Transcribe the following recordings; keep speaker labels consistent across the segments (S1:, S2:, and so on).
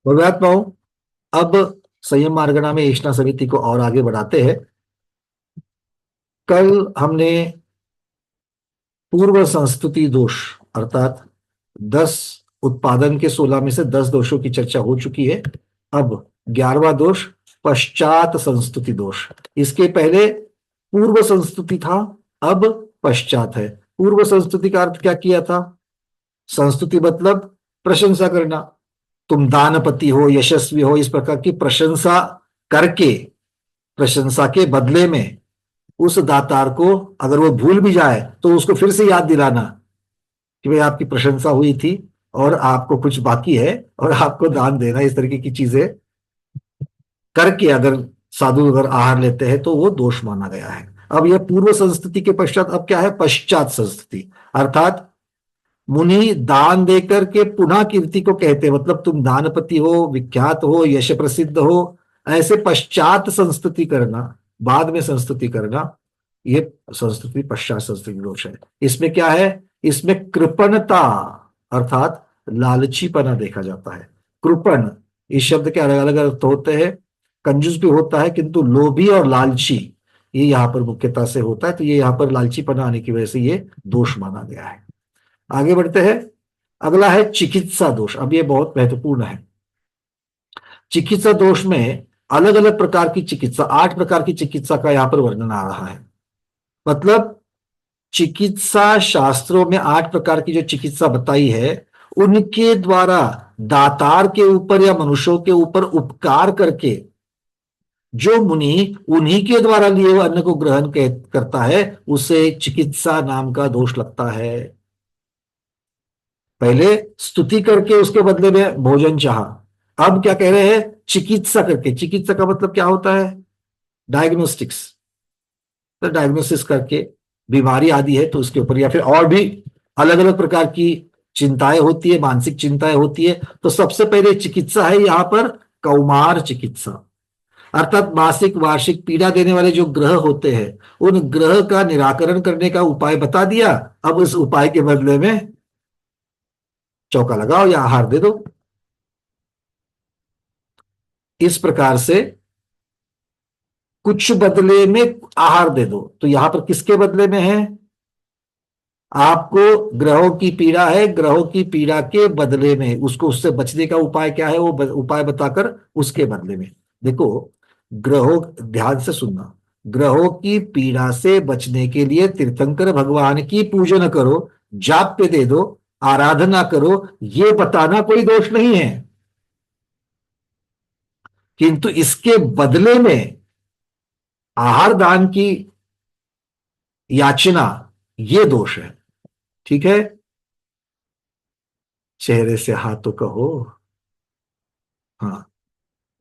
S1: भव्यात्माओं, अब संयम मार्गणा में ऐष्णा समिति को और आगे बढ़ाते हैं। कल हमने पूर्व संस्तुति दोष अर्थात 10 उत्पादन के 16 में से 10 दोषों की चर्चा हो चुकी है। अब 11वां दोष पश्चात संस्तुति दोष। इसके पहले पूर्व संस्तुति था, अब पश्चात है। पूर्व संस्तुति का अर्थ क्या किया था? संस्तुति मतलब प्रशंसा करना। तुम दानपति हो, यशस्वी हो, इस प्रकार की प्रशंसा करके, प्रशंसा के बदले में उस दातार को अगर वो भूल भी जाए तो उसको फिर से याद दिलाना कि भाई आपकी प्रशंसा हुई थी और आपको कुछ बाकी है और आपको दान देना। इस तरीके की चीजें करके अगर साधु अगर आहार लेते हैं तो वो दोष माना गया है। अब यह पूर्व संस्कृति के पश्चात अब क्या है? पश्चात संस्कृति। अर्थात मुनि दान देकर के पुनः कीर्ति को कहते हैं, मतलब तुम दानपति हो, विख्यात हो, यश प्रसिद्ध हो, ऐसे पश्चात संस्तुति करना, बाद में संस्तुति करना, ये संस्तुति पश्चात संस्तुति दोष है। इसमें क्या है? इसमें कृपणता अर्थात लालचीपना देखा जाता है। कृपण इस शब्द के अलग अलग अर्थ होते हैं। कंजूस भी होता है, किंतु लोभी और लालची ये यहाँ पर मुख्यता से होता है। तो ये यहाँ पर लालचीपना आने की वजह से ये दोष माना गया है। आगे बढ़ते हैं। अगला है चिकित्सा दोष। अब ये बहुत महत्वपूर्ण है। चिकित्सा दोष में अलग अलग प्रकार की चिकित्सा, 8 प्रकार की चिकित्सा का यहां पर वर्णन आ रहा है। मतलब चिकित्सा शास्त्रों में 8 प्रकार की जो चिकित्सा बताई है, उनके द्वारा दातार के ऊपर या मनुष्यों के ऊपर उपकार करके जो मुनि उन्हीं के द्वारा लिए हुए अन्न को ग्रहण करता है, उसे चिकित्सा नाम का दोष लगता है। पहले स्तुति करके उसके बदले में भोजन चाहा, अब क्या कह रहे हैं? चिकित्सा करके। चिकित्सा का मतलब क्या होता है? डायग्नोस्टिक्स। तो डायग्नोसिस करके बीमारी आदि है तो उसके ऊपर, या फिर और भी अलग अलग प्रकार की चिंताएं होती है, मानसिक चिंताएं होती है, तो सबसे पहले चिकित्सा है यहां पर कौमार चिकित्सा। अर्थात मासिक वार्षिक पीड़ा देने वाले जो ग्रह होते हैं, उन ग्रह का निराकरण करने का उपाय बता दिया। अब उस उपाय के बदले में चौका लगाओ या आहार दे दो। इस प्रकार से कुछ बदले में आहार दे दो। तो यहां पर किसके बदले में है? आपको ग्रहों की पीड़ा है, ग्रहों की पीड़ा के बदले में उसको, उससे बचने का उपाय क्या है वो उपाय बताकर उसके बदले में। देखो, ग्रहों, ध्यान से सुनना, ग्रहों की पीड़ा से बचने के लिए तीर्थंकर भगवान की पूजन करो, जाप पे दे दो, आराधना करो, ये बताना कोई दोष नहीं है। किंतु इसके बदले में आहार दान की याचना, ये दोष है। ठीक है? चेहरे से हाँ तो कहो। हाँ,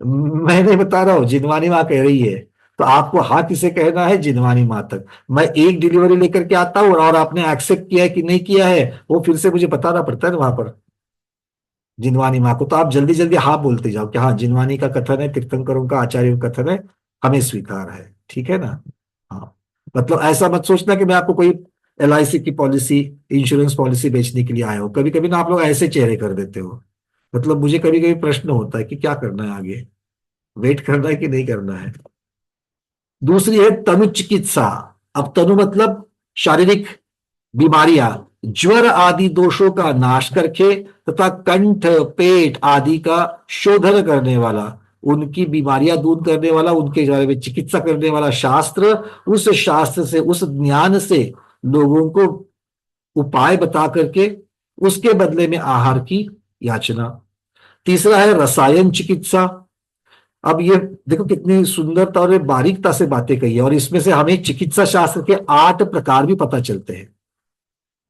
S1: मैं नहीं बता रहा हूं, जिनवानी माँ कह रही है। तो आपको हाँ किसे कहना है? जिनवानी माँ तक। मैं एक डिलीवरी लेकर के आता हूं और आपने एक्सेप्ट किया है कि नहीं किया है, वो फिर से मुझे बताना पड़ता है ना वहां पर जिनवानी माँ को। तो आप जल्दी जल्दी हाँ बोलते जाओ कि हाँ जिनवानी का कथन है, तीर्थंकरों का, आचार्यों का कथन है, हमें स्वीकार है। ठीक है ना? हाँ, मतलब ऐसा मत सोचना कि मैं आपको कोई LIC की पॉलिसी, इंश्योरेंस पॉलिसी बेचने के लिए आया हूं। कभी कभी ना आप लोग ऐसे चेहरे कर देते हो। मतलब मुझे कभी कभी प्रश्न होता है कि क्या करना है आगे, वेट करना है कि नहीं करना है। दूसरी है तनु चिकित्सा। अब तनु मतलब शारीरिक बीमारियां, ज्वर आदि दोषों का नाश करके तथा कंठ, पेट आदि का शोधन करने वाला, उनकी बीमारियां दूर करने वाला, उनके बारे में चिकित्सा करने वाला शास्त्र। उस शास्त्र से, उस ज्ञान से लोगों को उपाय बता करके उसके बदले में आहार की याचना। तीसरा है रसायन चिकित्सा। अब ये देखो कितनी सुंदरता और बारीकता से बातें कही है, और इसमें से हमें चिकित्सा शास्त्र के 8 प्रकार भी पता चलते हैं।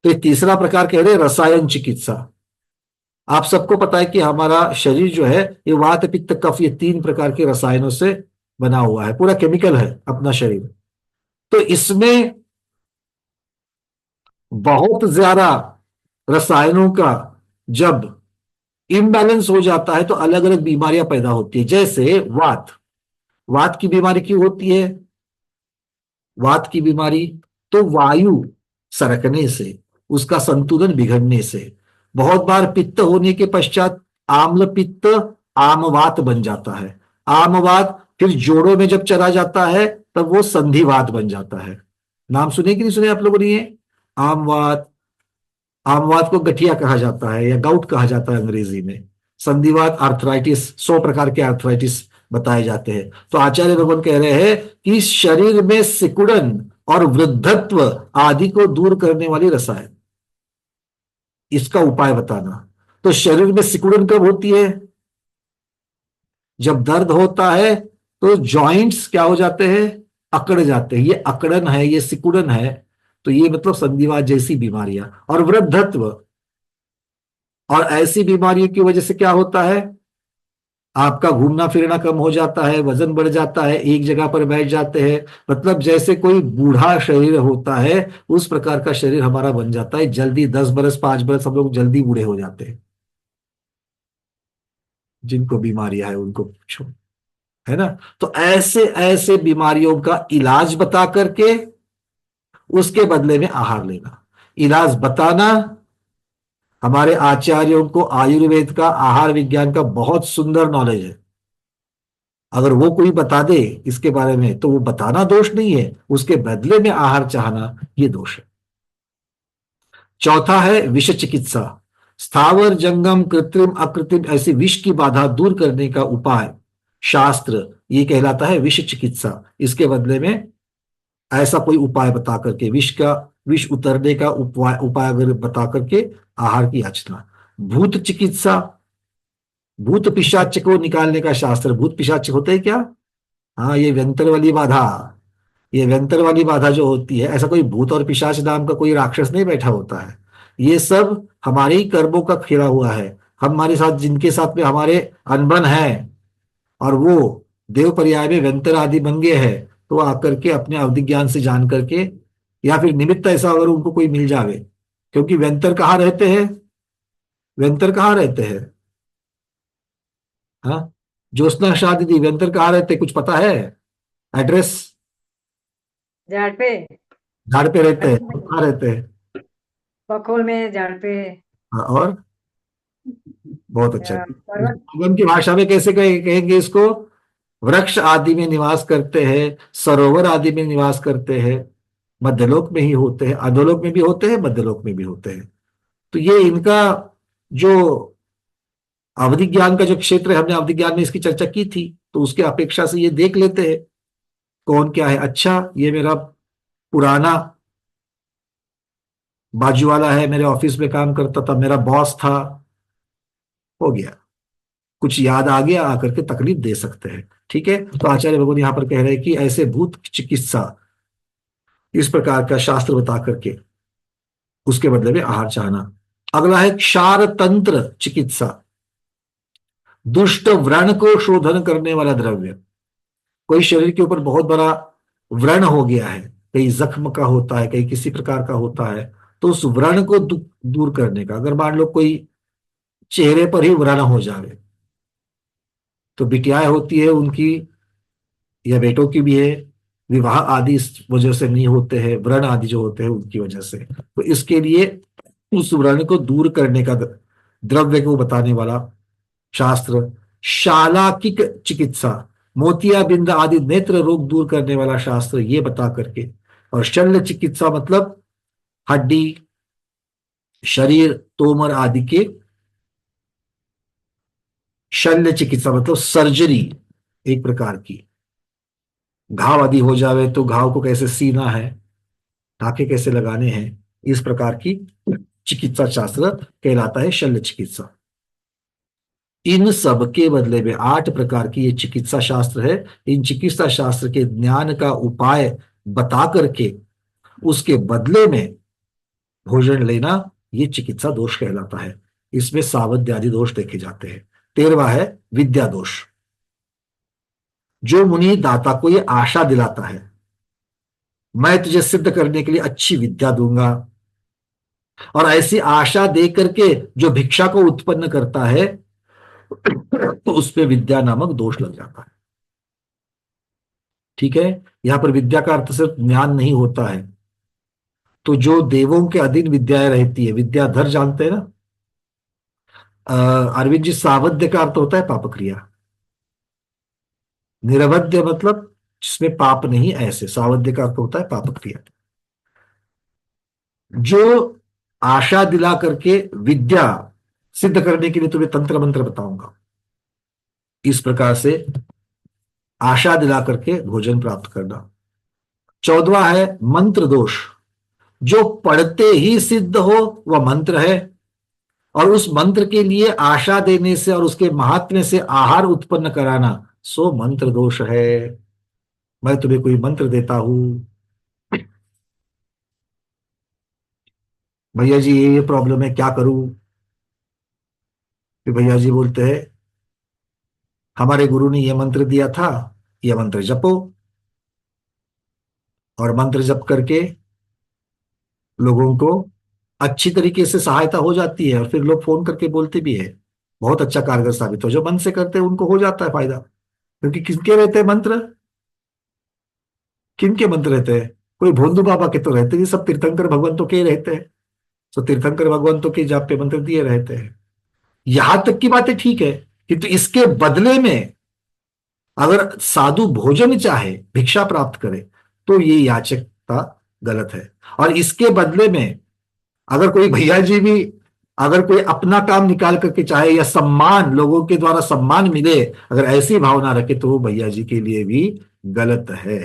S1: तो ये तीसरा प्रकार कह रहे हैं रसायन चिकित्सा। आप सबको पता है कि हमारा शरीर जो है ये वात पित्त कफ, ये 3 प्रकार के रसायनों से बना हुआ है, पूरा केमिकल है अपना शरीर। तो इसमें बहुत ज्यादा रसायनों का जब इम्बैलेंस हो जाता है तो अलग अलग बीमारियां पैदा होती है। जैसे वात, वात की बीमारी क्यों होती है? वात की बीमारी तो वायु सरकने से, उसका संतुलन बिगड़ने से। बहुत बार पित्त होने के पश्चात आम्ल पित्त आमवात बन जाता है। आमवात फिर जोड़ों में जब चला जाता है तब वो संधिवात बन जाता है। नाम सुने कि नहीं सुने आप लोगों ने ये? आमवात, आमवात को गठिया कहा जाता है या गाउट कहा जाता है अंग्रेजी में। संधिवात आर्थराइटिस, 100 प्रकार के आर्थराइटिस बताए जाते हैं। तो आचार्य भगवान कह रहे हैं कि शरीर में सिकुड़न और वृद्धत्व आदि को दूर करने वाली रसायन, इसका उपाय बताना। तो शरीर में सिकुड़न कब होती है? जब दर्द होता है तो जॉइंट्स क्या हो जाते हैं? अकड़ जाते हैं। ये अकड़न है, ये सिकुड़न है। तो ये मतलब संधिवात जैसी बीमारियां। और वृद्धत्व, और ऐसी बीमारियों की वजह से क्या होता है? आपका घूमना फिरना कम हो जाता है, वजन बढ़ जाता है, एक जगह पर बैठ जाते हैं। मतलब जैसे कोई बूढ़ा शरीर होता है उस प्रकार का शरीर हमारा बन जाता है जल्दी। 10 बरस 5 बरस हम लोग जल्दी बूढ़े हो जाते हैं। जिनको बीमारियां है उनको पूछो, है ना। तो ऐसे ऐसे बीमारियों का इलाज बता करके उसके बदले में आहार लेना। इलाज बताना, हमारे आचार्यों को आयुर्वेद का, आहार विज्ञान का बहुत सुंदर नॉलेज है। अगर वो कोई बता दे इसके बारे में तो वो बताना दोष नहीं है, उसके बदले में आहार चाहना ये दोष है। चौथा है विष चिकित्सा। स्थावर जंगम कृत्रिम अकृत्रिम ऐसी विष की बाधा दूर करने का उपाय शास्त्र, ये कहलाता है विष चिकित्सा। इसके बदले में ऐसा कोई उपाय बता करके, विष उतरने का उपाय उपाय अगर बता करके आहार की याचना। भूत चिकित्सा, भूत पिशाच को निकालने का शास्त्र। भूत पिशाच होते हैं क्या? हाँ, ये व्यंतर वाली बाधा। ये व्यंतर वाली बाधा जो होती है, ऐसा कोई भूत और पिशाच नाम का कोई राक्षस नहीं बैठा होता है। ये सब हमारे ही कर्मों का खेला हुआ है। हमारे साथ जिनके साथ में हमारे अनबन है और वो देव पर्याय में व्यंतर आदि बन गए हैं, तो आकर के अपने अवधि ज्ञान से जान करके, या फिर निमित्त ऐसा अगर उनको कोई मिल जावे। क्योंकि व्यंतर कहाँ रहते हैं? व्यंतर कहाँ रहते हैं? हाँ, ज्योत्सना शाह दीदी, व्यंतर कहाँ रहते हैं? कुछ पता है एड्रेस?
S2: झाड़ पे।
S1: झाड़ पे रहते हैं, तो कहाँ रहते हैं?
S2: बखोल में झाड़ पे।
S1: हाँ, और बहुत अच्छा।
S2: पर्वत।
S1: भगवान की भाषा में कैसे कहेंगे इसको? वृक्ष आदि में निवास करते हैं, सरोवर आदि में निवास करते हैं, मध्यलोक में ही होते हैं, अधोलोक में भी होते हैं, मध्यलोक में भी होते हैं। तो ये इनका जो अवधि ज्ञान का जो क्षेत्र है, हमने अवधि ज्ञान में इसकी चर्चा की थी, तो उसके अपेक्षा से ये देख लेते हैं कौन क्या है। अच्छा, ये मेरा पुराना बाजू वाला है, मेरे ऑफिस में काम करता था, मेरा बॉस था, हो गया, कुछ याद आ गया, आकर के तकलीफ दे सकते हैं। ठीक है, तो आचार्य भगवान यहां पर कह रहे हैं कि ऐसे भूत चिकित्सा, इस प्रकार का शास्त्र बता करके उसके बदले में आहार चाहना। अगला है क्षार तंत्र चिकित्सा। दुष्ट व्रण को शोधन करने वाला द्रव्य। कोई शरीर के ऊपर बहुत बड़ा व्रण हो गया है, कहीं जख्म का होता है, कहीं किसी प्रकार का होता है, तो उस व्रण को दूर करने का, अगर मान लो कोई चेहरे पर ही व्रण हो जाए, तो बिटियाएं होती है उनकी या बेटों की भी है, विवाह आदि इस वजह से नहीं होते हैं, व्रण आदि जो होते हैं उनकी वजह से। तो इसके लिए उस व्रण को दूर करने का द्रव्य को बताने वाला शास्त्र। शालाकिक चिकित्सा, मोतियाबिंद आदि नेत्र रोग दूर करने वाला शास्त्र, ये बता करके। और शल्य चिकित्सा मतलब हड्डी, शरीर, तोमर आदि के। शल्य चिकित्सा मतलब सर्जरी एक प्रकार की। घाव आदि हो जावे तो घाव को कैसे सीना है, टाके कैसे लगाने हैं, इस प्रकार की चिकित्सा शास्त्र कहलाता है शल्य चिकित्सा। इन सब के बदले में 8 प्रकार की ये चिकित्सा शास्त्र है। इन चिकित्सा शास्त्र के ज्ञान का उपाय बता करके उसके बदले में भोजन लेना, ये चिकित्सा दोष कहलाता है। इसमें सावध्य आदि दोष देखे जाते हैं। 13वां है विद्या दोष। जो मुनि दाता को ये आशा दिलाता है, मैं तुझे सिद्ध करने के लिए अच्छी विद्या दूंगा, और ऐसी आशा दे करके जो भिक्षा को उत्पन्न करता है, तो उसपे विद्या नामक दोष लग जाता है। ठीक है, यहां पर विद्या का अर्थ सिर्फ ज्ञान नहीं होता है। तो जो देवों के अधीन विद्याएं रहती है, विद्याधर जानते हैं ना, अरविंद जी, सावध्य का अर्थ होता है पाप क्रिया। निरवध्य मतलब जिसमें पाप नहीं, ऐसे सावध्य का अर्थ होता है पाप क्रिया। जो आशा दिला करके विद्या सिद्ध करने के लिए तुम्हें तंत्र मंत्र बताऊंगा, इस प्रकार से आशा दिला करके भोजन प्राप्त करना। 14वां है मंत्र दोष। जो पढ़ते ही सिद्ध हो वह मंत्र है, और उस मंत्र के लिए आशा देने से और उसके महात्म्य से आहार उत्पन्न कराना, सो मंत्र दोष है। मैं तुम्हें कोई मंत्र देता हूं, भैया जी ये प्रॉब्लम है, क्या करूं? फिर भैया जी बोलते हैं, हमारे गुरु ने यह मंत्र दिया था, यह मंत्र जपो। और मंत्र जप करके लोगों को अच्छी तरीके से सहायता हो जाती है, और फिर लोग फोन करके बोलते भी है बहुत अच्छा कारगर साबित हो। जो मन से करते हैं उनको हो जाता है फायदा। क्योंकि किसके रहते हैं मंत्र? किनके मंत्र रहते हैं? कोई भोंदू बाबा के तो रहते नहीं, सब तीर्थंकर भगवंतों के ही रहते हैं। तो तीर्थंकर भगवंतों के जाप पे मंत्र दिए रहते हैं। यहां तक की बातें ठीक है, किंतु इसके बदले में अगर साधु भोजन चाहे, भिक्षा प्राप्त करे, तो ये याचकता गलत है। और इसके बदले में अगर कोई भैया जी भी, अगर कोई अपना काम निकाल करके चाहे, या सम्मान, लोगों के द्वारा सम्मान मिले, अगर ऐसी भावना रखे, तो वो भैया जी के लिए भी गलत है।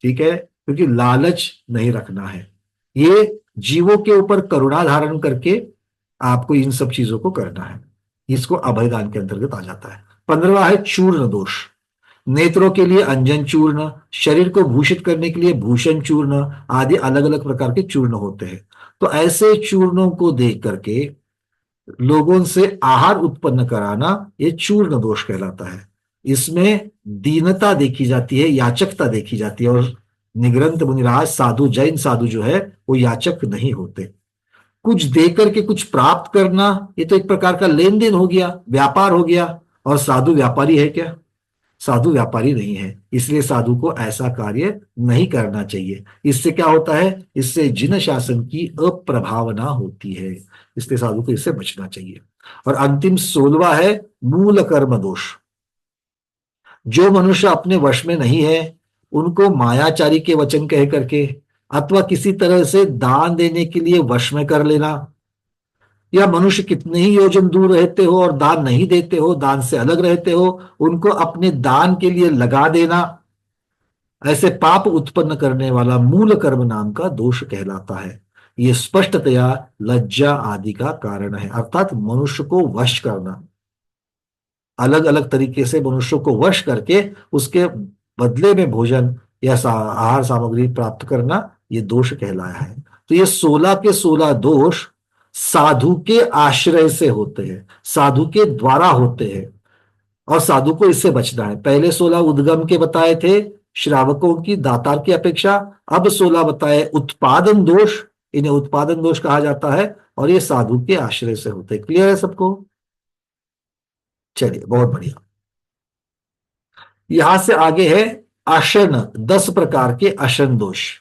S1: ठीक है, क्योंकि लालच नहीं रखना है। ये जीवों के ऊपर करुणा धारण करके आपको इन सब चीजों को करना है। इसको अभयदान के अंतर्गत आ जाता है। 15वां है चूर्ण दोष। नेत्रों के लिए अंजन चूर्ण, शरीर को भूषित करने के लिए भूषण चूर्ण आदि अलग अलग प्रकार के चूर्ण होते हैं। तो ऐसे चूर्णों को देख करके लोगों से आहार उत्पन्न कराना, ये चूर्ण दोष कहलाता है। इसमें दीनता देखी जाती है, याचकता देखी जाती है। और निगृंत मुनिराज साधु, जैन साधु जो है वो याचक नहीं होते। कुछ देकर के कुछ प्राप्त करना, ये तो एक प्रकार का लेन देन हो गया, व्यापार हो गया। और साधु व्यापारी है क्या? साधु व्यापारी नहीं है। इसलिए साधु को ऐसा कार्य नहीं करना चाहिए। इससे क्या होता है? इससे जिन शासन की अप्रभावना होती है। इसलिए साधु को इससे बचना चाहिए। और अंतिम 16वां है मूल कर्म दोष। जो मनुष्य अपने वश में नहीं है, उनको मायाचारी के वचन कह करके अथवा किसी तरह से दान देने के लिए वश में कर लेना, या मनुष्य कितने ही योजन दूर रहते हो और दान नहीं देते हो, दान से अलग रहते हो, उनको अपने दान के लिए लगा देना, ऐसे पाप उत्पन्न करने वाला मूल कर्म नाम का दोष कहलाता है। ये स्पष्टतया लज्जा आदि का कारण है। अर्थात मनुष्य को वश करना, अलग अलग तरीके से मनुष्य को वश करके उसके बदले में भोजन या आहार सामग्री प्राप्त करना, ये दोष कहलाया है। तो ये 16 के 16 दोष साधु के आश्रय से होते हैं, साधु के द्वारा होते हैं, और साधु को इससे बचना है। पहले 16 उद्गम के बताए थे, श्रावकों की दातार की अपेक्षा। अब 16 बताए उत्पादन दोष, इन्हें उत्पादन दोष कहा जाता है, और ये साधु के आश्रय से होते हैं। क्लियर है सबको? चलिए, बहुत बढ़िया। यहां से आगे है अशन, 10 प्रकार के अशन दोष।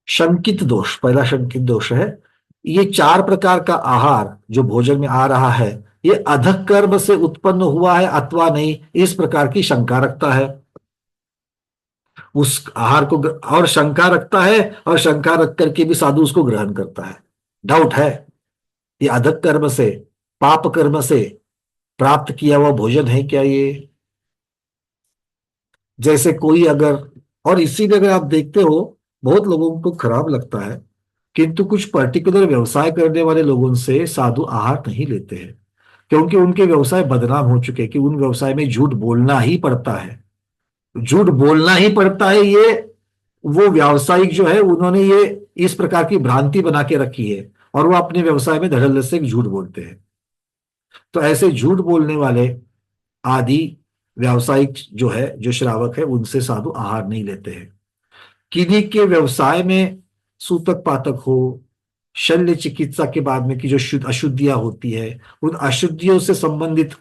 S1: शंकित दोष, पहला शंकित दोष है, ये 4 प्रकार का आहार जो भोजन में आ रहा है, ये अधक कर्म से उत्पन्न हुआ है अथवा नहीं, इस प्रकार की शंका रखता है। उस आहार को और शंका रखता है, और शंका रख करके भी साधु उसको ग्रहण करता है। डाउट है, ये अधक कर्म से, पाप कर्म से प्राप्त किया हुआ भोजन है क्या ये? जैसे कोई अगर, और इसीलिए अगर आप देखते हो बहुत लोगों को खराब लगता है, किंतु कुछ पर्टिकुलर व्यवसाय करने वाले लोगों से साधु आहार नहीं लेते हैं, क्योंकि उनके व्यवसाय बदनाम हो चुके हैं कि उन व्यवसाय में झूठ बोलना ही पड़ता है। झूठ बोलना ही पड़ता है, ये वो व्यावसायिक जो है उन्होंने ये इस प्रकार की भ्रांति बना के रखी है, और वो अपने व्यवसाय में धड़ल्ले से झूठ बोलते हैं। तो ऐसे झूठ बोलने वाले आदि व्यावसायिक जो है, जो श्रावक है, उनसे साधु आहार नहीं लेते हैं। किन्हीं के व्यवसाय में सूतक पातक हो, शल्य चिकित्सा के बाद में की जो शुद्ध अशुद्धियां होती है, उन अशुद्धियों से संबंधित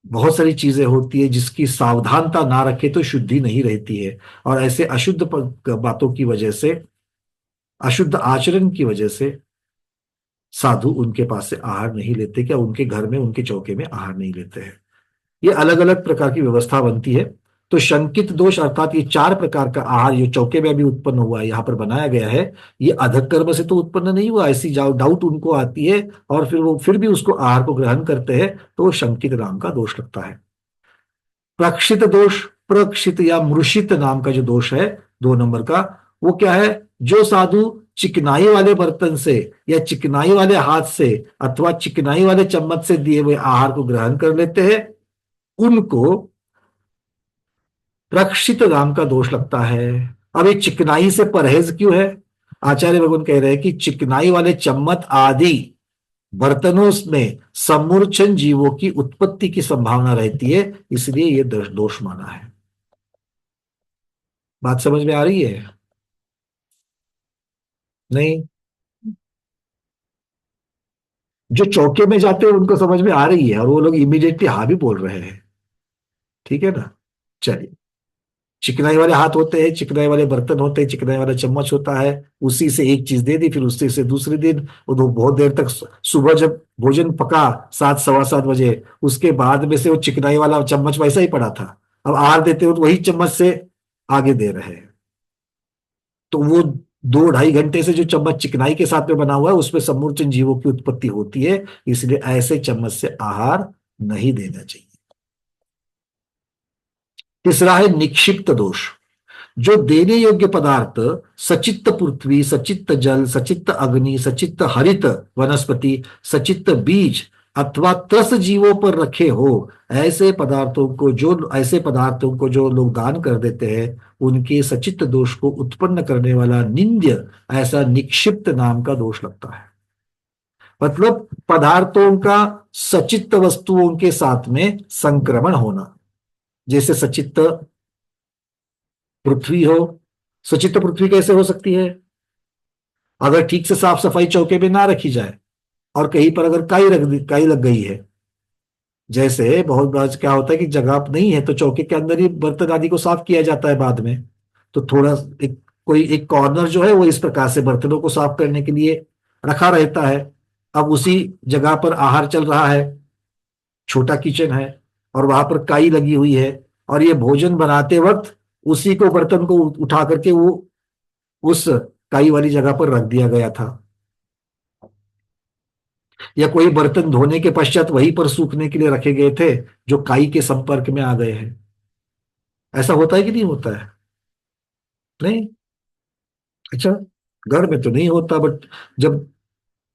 S1: बहुत सारी चीजें होती है, जिसकी सावधानता ना रखे तो शुद्धि नहीं रहती है। और ऐसे अशुद्ध बातों की वजह से अशुद्ध आचरण की वजह से साधु उनके पास से आहार नहीं लेते, क्या उनके घर में, उनके चौके में आहार नहीं लेते हैं। ये अलग अलग प्रकार की व्यवस्था बनती है। तो शंकित दोष अर्थात ये चार प्रकार का आहार ये चौके में अभी उत्पन्न हुआ है, यहाँ पर बनाया गया है, ये अधक कर्म से तो उत्पन्न नहीं हुआ, ऐसी डाउट उनको आती है और फिर वो फिर भी उसको आहार को ग्रहण करते हैं, तो वो शंकित नाम का दोष लगता है। प्रक्षित दोष, प्रक्षित या मृषित नाम का जो दोष है 2 नंबर का, वो क्या है? जो साधु चिकनाई वाले बर्तन से या चिकनाई वाले हाथ से अथवा चिकनाई वाले चम्मच से दिए हुए आहार को ग्रहण कर लेते हैं, उनको प्रक्षित नाम का दोष लगता है। अब ये चिकनाई से परहेज क्यों है? आचार्य भगवान कह रहे हैं कि चिकनाई वाले चम्मच आदि बर्तनों में समूर्छन जीवों की उत्पत्ति की संभावना रहती है, इसलिए ये दोष माना है। बात समझ में आ रही है? नहीं? जो चौके में जाते हैं उनको समझ में आ रही है और वो लोग इमीडिएटली हाँ भी बोल रहे हैं। ठीक है ना? चलिए, चिकनाई वाले हाथ होते हैं, चिकनाई वाले बर्तन होते हैं, चिकनाई वाला चम्मच होता है, उसी से एक चीज दे दी, फिर उसी से दूसरे दिन वो बहुत देर तक, सुबह जब भोजन पका 7 सवा 7 बजे, उसके बाद में से वो चिकनाई वाला चम्मच वैसा ही पड़ा था, अब आहार देते हो तो वही चम्मच से आगे दे रहे हैं, तो वो 2 ढाई घंटे से जो चम्मच चिकनाई के साथ में बना हुआ है उसमें समूर्चन जीवों की उत्पत्ति होती है, इसलिए ऐसे चम्मच से आहार नहीं देना चाहिए। तीसरा है निक्षिप्त दोष। जो देने योग्य पदार्थ सचित्त पृथ्वी, सचित्त जल, सचित्त अग्नि, सचित्त हरित वनस्पति, सचित्त बीज अथवा त्रस जीवों पर रखे हो, ऐसे पदार्थों को जो लोग दान कर देते हैं, उनके सचित्त दोष को उत्पन्न करने वाला निंद्य, ऐसा निक्षिप्त नाम का दोष लगता है। मतलब पदार्थों का सचित्त वस्तुओं के साथ में संक्रमण होना, जैसे सचित्त पृथ्वी हो। सचित्त पृथ्वी कैसे हो सकती है? अगर ठीक से साफ सफाई चौके में ना रखी जाए और कहीं पर अगर काई लग गई है, जैसे बहुत बार क्या होता है कि जगह नहीं है तो चौके के अंदर ही बर्तन आदि को साफ किया जाता है बाद में, तो थोड़ा कोई एक कॉर्नर जो है वो इस प्रकार से बर्तनों को साफ करने के लिए रखा रहता है। अब उसी जगह पर आहार चल रहा है, छोटा किचन है और वहां पर काई लगी हुई है, और ये भोजन बनाते वक्त उसी को बर्तन को उठा करके वो उस काई वाली जगह पर रख दिया गया था, या कोई बर्तन धोने के पश्चात वहीं पर सूखने के लिए रखे गए थे जो काई के संपर्क में आ गए हैं। ऐसा होता है कि नहीं होता है? नहीं? अच्छा, घर में तो नहीं होता, बट जब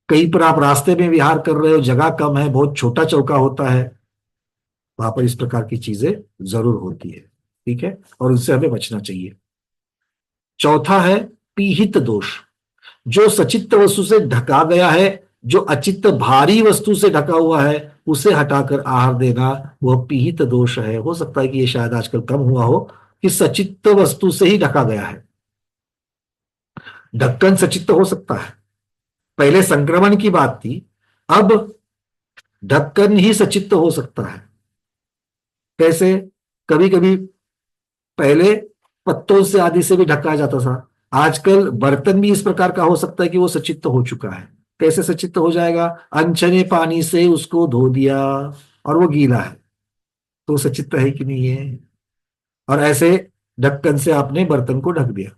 S1: कहीं पर आप रास्ते में विहार कर रहे हो, जगह कम है, बहुत छोटा चौका होता है, वहां पर इस प्रकार की चीजें जरूर होती है। ठीक है, और उनसे हमें बचना चाहिए। चौथा है पीहित दोष। जो सचित्त वस्तु से ढका गया है, जो अचित्त भारी वस्तु से ढका हुआ है, उसे हटाकर आहार देना, वह पीहित दोष है। हो सकता है कि यह शायद आजकल कम हुआ हो कि सचित्त वस्तु से ही ढका गया है। ढक्कन सचित्त हो सकता है, पहले संक्रमण की बात थी, अब ढक्कन ही सचित्त हो सकता है। कैसे? कभी कभी पहले पत्तों से आदि से भी ढका जाता था, आजकल बर्तन भी इस प्रकार का हो सकता है कि वो सचित्त हो चुका है। कैसे सचित्त हो जाएगा? अनछने पानी से उसको धो दिया और वो गीला है, तो सचित्त है कि नहीं है? और ऐसे ढक्कन से आपने बर्तन को ढक दिया,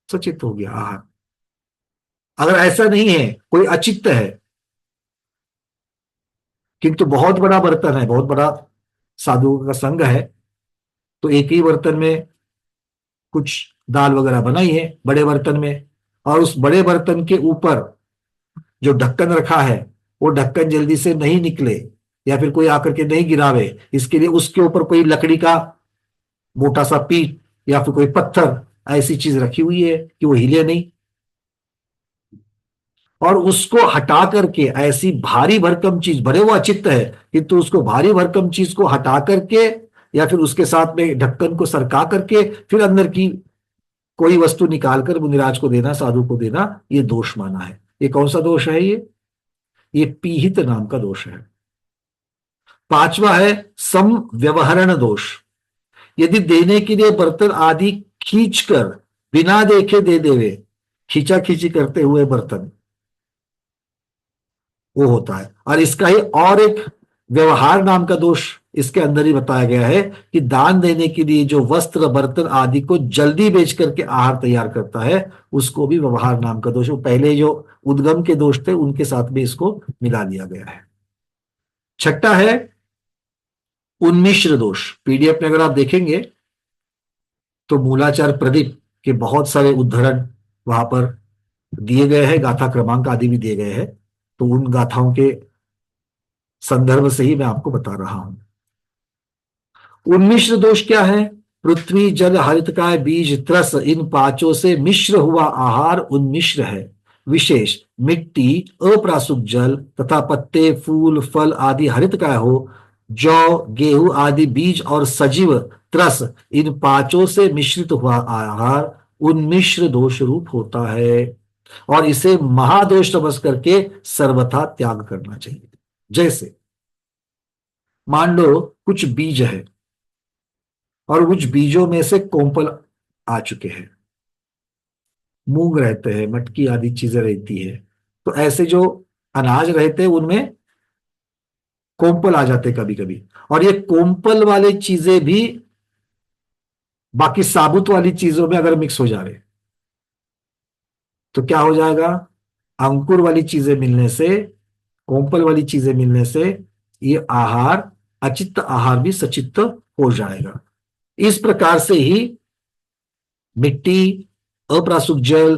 S1: सचित्त हो गया आहार। अगर ऐसा नहीं है, कोई अचित्त है किंतु बहुत बड़ा बर्तन है, बहुत बड़ा साधुओं का संघ है, तो एक ही बर्तन में कुछ दाल वगैरह बनाई है बड़े बर्तन में, और उस बड़े बर्तन के ऊपर जो ढक्कन रखा है वो ढक्कन जल्दी से नहीं निकले या फिर कोई आकर के नहीं गिरावे, इसके लिए उसके ऊपर कोई लकड़ी का मोटा सा पीठ या फिर कोई पत्थर ऐसी चीज रखी हुई है कि वो हिले नहीं, और उसको हटा करके ऐसी भारी भरकम चीज, भले वो अचित्त है किंतु उसको भारी भरकम चीज को हटा करके या फिर उसके साथ में ढक्कन को सरका करके फिर अंदर की कोई वस्तु निकालकर मुनिराज को देना, साधु को देना, ये दोष माना है। ये कौन सा दोष है? ये पीहित नाम का दोष है। पांचवा है सम व्यवहरण दोष। यदि देने के लिए बर्तन आदि खींचकर बिना देखे दे देवे, खींचा खींची करते हुए बर्तन, वो होता है। और इसका ही और एक व्यवहार नाम का दोष इसके अंदर ही बताया गया है कि दान देने के लिए जो वस्त्र बर्तन आदि को जल्दी बेच करके आहार तैयार करता है, उसको भी व्यवहार नाम का दोष, वो पहले जो उद्गम के दोष थे उनके साथ भी इसको मिला लिया गया है। छठा है उन्मिश्र दोष। पीडीएफ में अगर आप देखेंगे तो मूलाचार प्रदीप के बहुत सारे उद्धरण वहां पर दिए गए हैं, गाथा क्रमांक आदि भी दिए गए हैं, तो उन गाथाओं के संदर्भ से ही मैं आपको बता रहा हूं। उन्मिश्र दोष क्या है? पृथ्वी जल हरितकाय बीज त्रस इन पांचों से मिश्र हुआ आहार उन्मिश्र है। विशेष मिट्टी, अप्रासुक जल तथा पत्ते, फूल, फल आदि हरितकाय हो। जौ, गेहूं आदि बीज और सजीव त्रस, इन पांचों से मिश्रित हुआ आहार उन्मिश्र दोष रूप होता है, और इसे महादोष समझ करके सर्वथा त्याग करना चाहिए। जैसे मान लो कुछ बीज है और कुछ बीजों में से कोंपल आ चुके हैं, मूंग रहते हैं, मटकी आदि चीजें रहती है, तो ऐसे जो अनाज रहते हैं उनमें कोंपल आ जाते कभी कभी, और ये कोंपल वाले चीजें भी बाकी साबुत वाली चीजों में अगर मिक्स हो जा रहे तो क्या हो जाएगा? अंकुर वाली चीजें मिलने से, कोंपल वाली चीजें मिलने से ये आहार, अचित्त आहार भी सचित्त हो जाएगा। इस प्रकार से ही मिट्टी, अप्रासुक जल,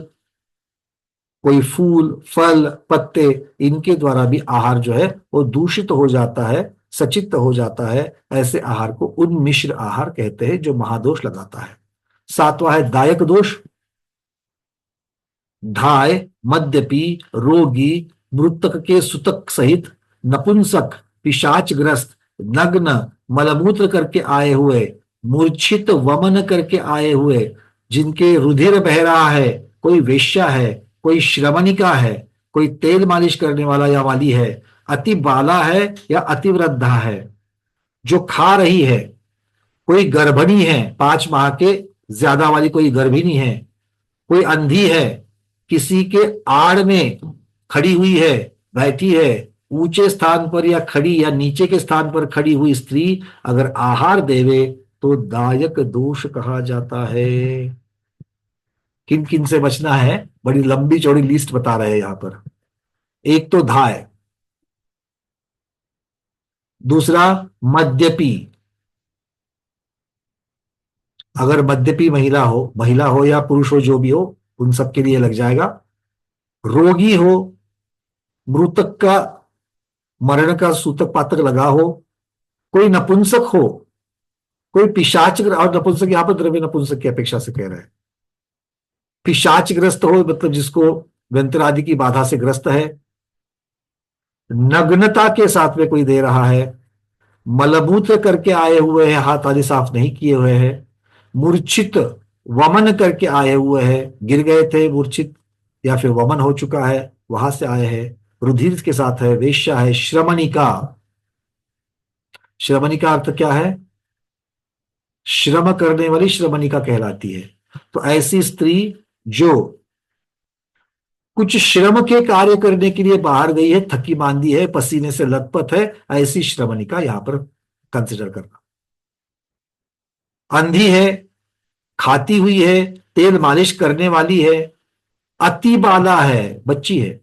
S1: कोई फूल, फल, पत्ते, इनके द्वारा भी आहार जो है वो दूषित हो जाता है, सचित्त हो जाता है। ऐसे आहार को उन्मिश्र आहार कहते हैं, जो महादोष लगाता है। सातवां है दायक दोष। धाय, मद्यपी, रोगी, मृतक के सुतक सहित, नपुंसक, पिशाचग्रस्त, नग्न, मलमूत्र करके आए हुए, मूर्छित, वमन करके आए हुए, जिनके रुधिर बह रहा है, कोई वेश्या है, कोई श्रमणिका है, कोई तेल मालिश करने वाला या वाली है, अति बाला है या अति वृद्धा है, जो खा रही है, कोई गर्भिणी है, 5 माह के ज्यादा वाली कोई गर्भिणी है, कोई अंधी है, किसी के आड़ में खड़ी हुई है, बैठी है, ऊंचे स्थान पर या खड़ी या नीचे के स्थान पर खड़ी हुई स्त्री अगर आहार देवे तो दायक दोष कहा जाता है। किन किन से बचना है, बड़ी लंबी चौड़ी लिस्ट बता रहे हैं यहां पर। एक तो धाय, दूसरा मद्यपी, अगर मद्यपी महिला हो या पुरुष हो, जो भी हो, उन सबके लिए लग जाएगा। रोगी हो, मृतक का, मरण का सूतक पातक लगा हो, कोई नपुंसक हो, कोई पिशाच, और नपुंसक यहां पर द्रव्य नपुंसक की अपेक्षा से कह रहा है। पिशाचग्रस्त हो मतलब जिसको व्यंतर आदि की बाधा से ग्रस्त है, नग्नता के साथ में कोई दे रहा है, मलमूत्र करके आए हुए हैं, हाथ आदि साफ नहीं किए हुए हैं, मूर्छित, वमन करके आए हुए हैं, गिर गए थे मूर्छित या फिर वमन हो चुका है, वहां से आए हैं, रुधिर के साथ है, वेश्या है, श्रमणिका। श्रमणिका अर्थ क्या है? श्रम करने वाली श्रमणिका कहलाती है। तो ऐसी स्त्री जो कुछ श्रम के कार्य करने के लिए बाहर गई है, थकी मांदी है, पसीने से लथपथ है, ऐसी श्रमणिका यहां पर कंसिडर करना। अंधी है, खाती हुई है, तेल मालिश करने वाली है, अति बाला है, बच्ची है,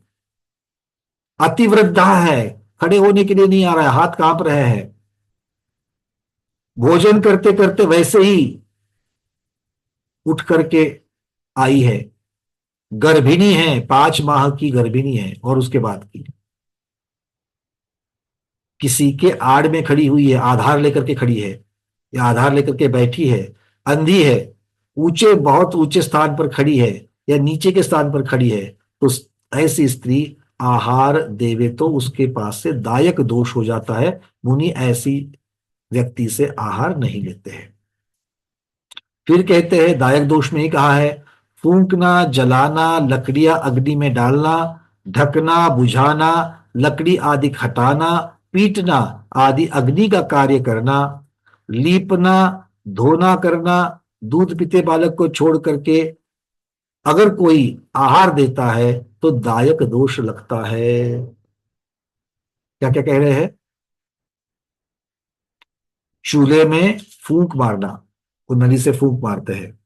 S1: अति वृद्धा है, खड़े होने के लिए नहीं आ रहा है, हाथ कांप रहे हैं, भोजन करते करते वैसे ही उठ करके आई है, गर्भिणी है, 5 माह की गर्भिणी है और उसके बाद की, किसी के आड़ में खड़ी हुई है, आधार लेकर के खड़ी है या आधार लेकर के बैठी है, अंधी है, ऊंचे, बहुत ऊंचे स्थान पर खड़ी है या नीचे के स्थान पर खड़ी है, तो ऐसी स्त्री आहार देवे तो उसके पास से दायक दोष हो जाता है। मुनि ऐसी व्यक्ति से आहार नहीं लेते हैं। फिर कहते हैं दायक दोष में ही कहा है, फूंकना, जलाना, लकड़ियां अग्नि में डालना, ढकना, बुझाना, लकड़ी आदि हटाना, पीटना आदि अग्नि का कार्य करना, लीपना, धोना करना, दूध पीते बालक को छोड़ करके अगर कोई आहार देता है तो दायक दोष लगता है। क्या क्या कह रहे हैं? चूल्हे में फूंक मारना, वो नली से फूंक मारते हैं।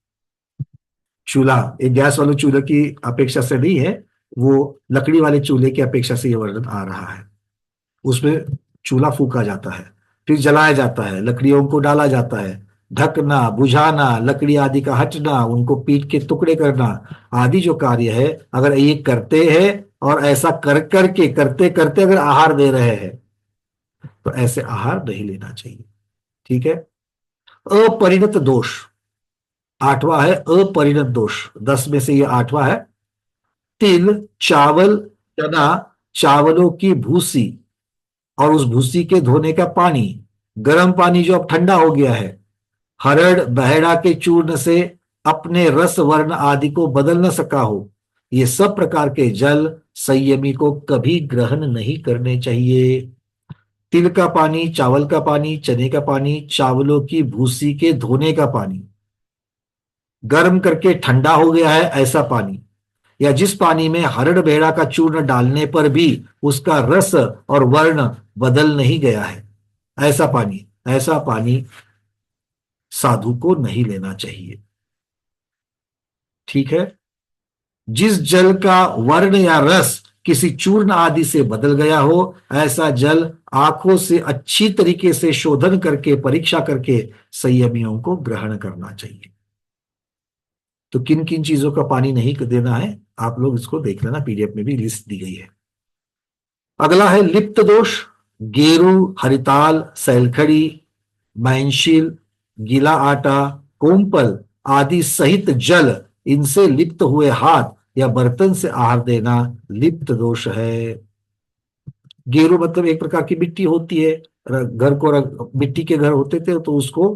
S1: चूल्हा एक गैस वाले चूल्हे की अपेक्षा से नहीं है, वो लकड़ी वाले चूल्हे की अपेक्षा से ये वर्णन आ रहा है। उसमें चूल्हा फूका जाता है, फिर जलाया जाता है, लकड़ियों को डाला जाता है, ढकना, बुझाना, लकड़ी आदि का हटना, उनको पीट के टुकड़े करना आदि जो कार्य है, अगर ये करते हैं और ऐसा कर करके करते करते अगर आहार दे रहे हैं तो ऐसे आहार नहीं लेना चाहिए। ठीक है। अपरिणत दोष, आठवां है अपरिणत दोष, 10 में से ये आठवां है। तिल, चावल, चना, चावलों की भूसी और उस भूसी के धोने का पानी, गर्म पानी जो अब ठंडा हो गया है, हरड़ बहेड़ा के चूर्ण से अपने रस वर्ण आदि को बदल न सका हो, ये सब प्रकार के जल संयमी को कभी ग्रहण नहीं करने चाहिए। तिल का पानी, चावल का पानी, चने का पानी, चावलों की भूसी के धोने का पानी, गर्म करके ठंडा हो गया है ऐसा पानी, या जिस पानी में हरड़ बेड़ा का चूर्ण डालने पर भी उसका रस और वर्ण बदल नहीं गया है, ऐसा पानी साधु को नहीं लेना चाहिए। ठीक है। जिस जल का वर्ण या रस किसी चूर्ण आदि से बदल गया हो, ऐसा जल आंखों से अच्छी तरीके से शोधन करके परीक्षा करके संयमियों को ग्रहण करना चाहिए। तो किन किन चीजों का पानी नहीं देना है, आप लोग इसको देख लेना, पीडीएफ में भी लिस्ट दी गई है। अगला है लिप्त दोष। गेरू, हरिताल, सैलखड़ी, मैंशिल, गीला आटा, कोमपल आदि सहित जल, इनसे लिप्त हुए हाथ या बर्तन से आहार देना लिप्त दोष है। गेरू मतलब एक प्रकार की मिट्टी होती है, घर को मिट्टी के घर होते थे तो उसको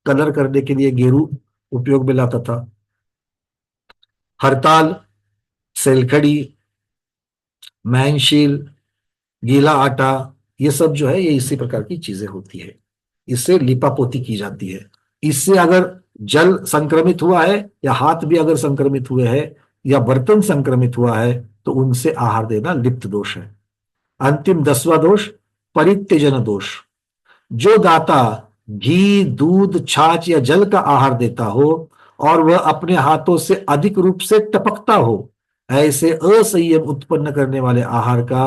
S1: कलर करने के लिए गेरू उपयोग में लाता था। हरताल, सेलखड़ी, मैनशील, गीला आटा, ये सब जो है ये इसी प्रकार की चीजें होती है, इससे लिपापोती की जाती है। इससे अगर जल संक्रमित हुआ है या हाथ भी अगर संक्रमित हुए हैं या बर्तन संक्रमित हुआ है तो उनसे आहार देना लिप्त दोष है। अंतिम 10वां दोष परित्यजन दोष। जो दाता घी, दूध, छाछ या जल का आहार देता हो और वह अपने हाथों से अधिक रूप से टपकता हो, ऐसे असंयम उत्पन्न करने वाले आहार का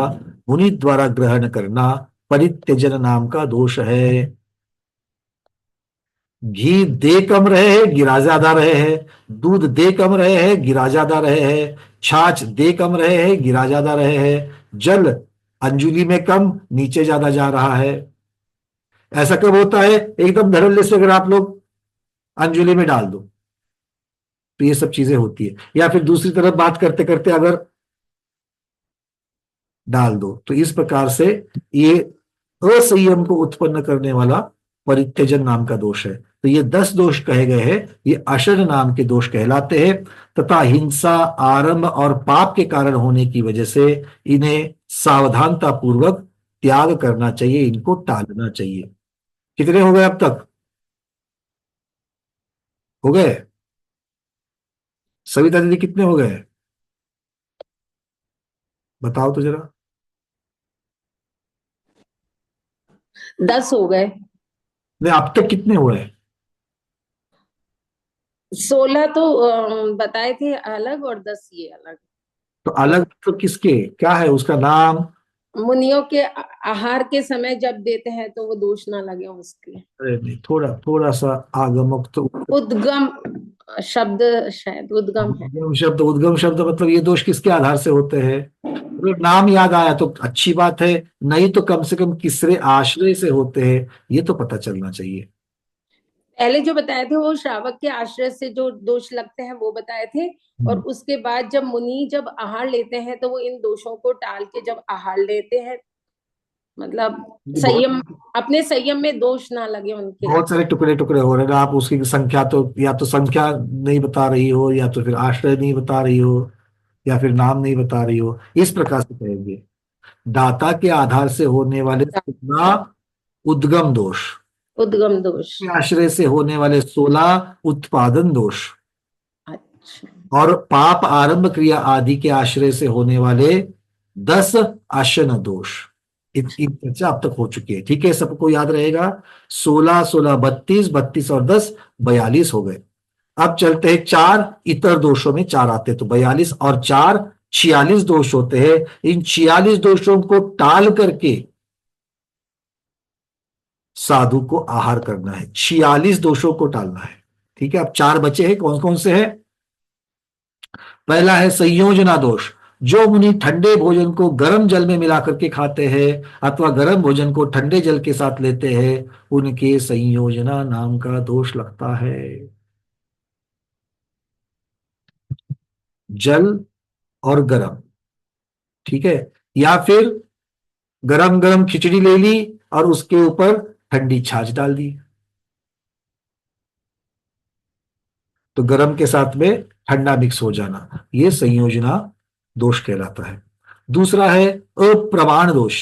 S1: मुनि द्वारा ग्रहण करना परित्यजन नाम का दोष है। घी दे कम रहे हैं गिरा ज्यादा रहे हैं, दूध दे कम रहे हैं गिरा ज्यादा रहे हैं, छाछ दे कम रहे हैं गिरा ज्यादा रहे हैं, जल अंजुली में कम नीचे ज्यादा जा रहा है। ऐसा कब होता है? एकदम धड़ल्ले से अगर आप लोग अंजुली में डाल दो तो ये सब चीजें होती है, या फिर दूसरी तरफ बात करते करते अगर डाल दो, तो इस प्रकार से ये असंयम को उत्पन्न करने वाला परित्यजन नाम का दोष है। तो ये 10 दोष कहे गए हैं, ये अशर नाम के दोष कहलाते हैं तथा हिंसा, आरंभ और पाप के कारण होने की वजह से इन्हें सावधानता पूर्वक त्याग करना चाहिए, इनको टालना चाहिए। कितने हो गए अब तक? हो गए? सविता दीदी कितने हो गए? बताओ तो जरा।
S3: 10 हो गए।
S1: नहीं, अब तक कितने हुए?
S3: 16 तो बताए थे अलग और 10 ये अलग।
S1: तो अलग तो किसके, क्या है उसका नाम?
S3: मुनियों के आहार के समय जब देते हैं तो वो दोष ना लगे उसके लिए।
S1: अरे नहीं, थोड़ा थोड़ा सा आगमक तो
S3: उद्गम शब्द, शायद उद्गम है।
S1: उद्गम शब्द मतलब ये दोष किसके आधार से होते हैं? अगर नाम याद आया तो अच्छी बात है, नहीं तो कम से कम किसरे आश्रय से होते हैं ये तो पता चलना चाहिए।
S3: पहले जो बताए थे वो श्रावक के आश्रय से जो दोष लगते हैं वो बताए थे, और उसके बाद जब मुनि जब आहार लेते हैं तो वो इन दोषों को टाल के जब आहार लेते हैं, मतलब संयम, अपने संयम में दोष ना लगे उनके।
S1: बहुत सारे टुकड़े टुकड़े हो रहे हैं, आप उसकी संख्या तो या तो संख्या नहीं बता रही हो, या तो फिर आश्रय नहीं बता रही हो, या फिर नाम नहीं बता रही हो, इस प्रकार से कहेंगे। दाता के आधार से होने वाले 16 उद्गम दोष,
S3: उद्गम दोष।
S1: आश्रय से होने वाले 16 उत्पादन दोष।
S3: अच्छा।
S1: और पाप आरंभ क्रिया आदि के आश्रय से होने वाले 10 आशन दोष। इतनी चर्चा अब तक हो चुकी है, ठीक है, सबको याद रहेगा। 16 16 32, 32 और 10 42 हो गए। अब चलते हैं चार इतर दोषों में, चार आते हैं तो 42 और 4 46 दोष होते हैं। इन 46 दोषों को टाल करके साधु को आहार करना है, 46 दोषों को टालना है, ठीक है। अब चार बचे हैं, कौन कौन से हैं? पहला है संयोजना दोष। जो मुनि ठंडे भोजन को गर्म जल में मिला करके खाते हैं अथवा गर्म भोजन को ठंडे जल के साथ लेते हैं, उनके संयोजना नाम का दोष लगता है। जल और गरम, ठीक है। या फिर गरम गरम खिचड़ी ले ली और उसके ऊपर ठंडी छाछ डाल दी, तो गरम के साथ में ठंडा मिक्स हो जाना, ये संयोजना दोष कहलाता है। दूसरा है अप्रमाण दोष।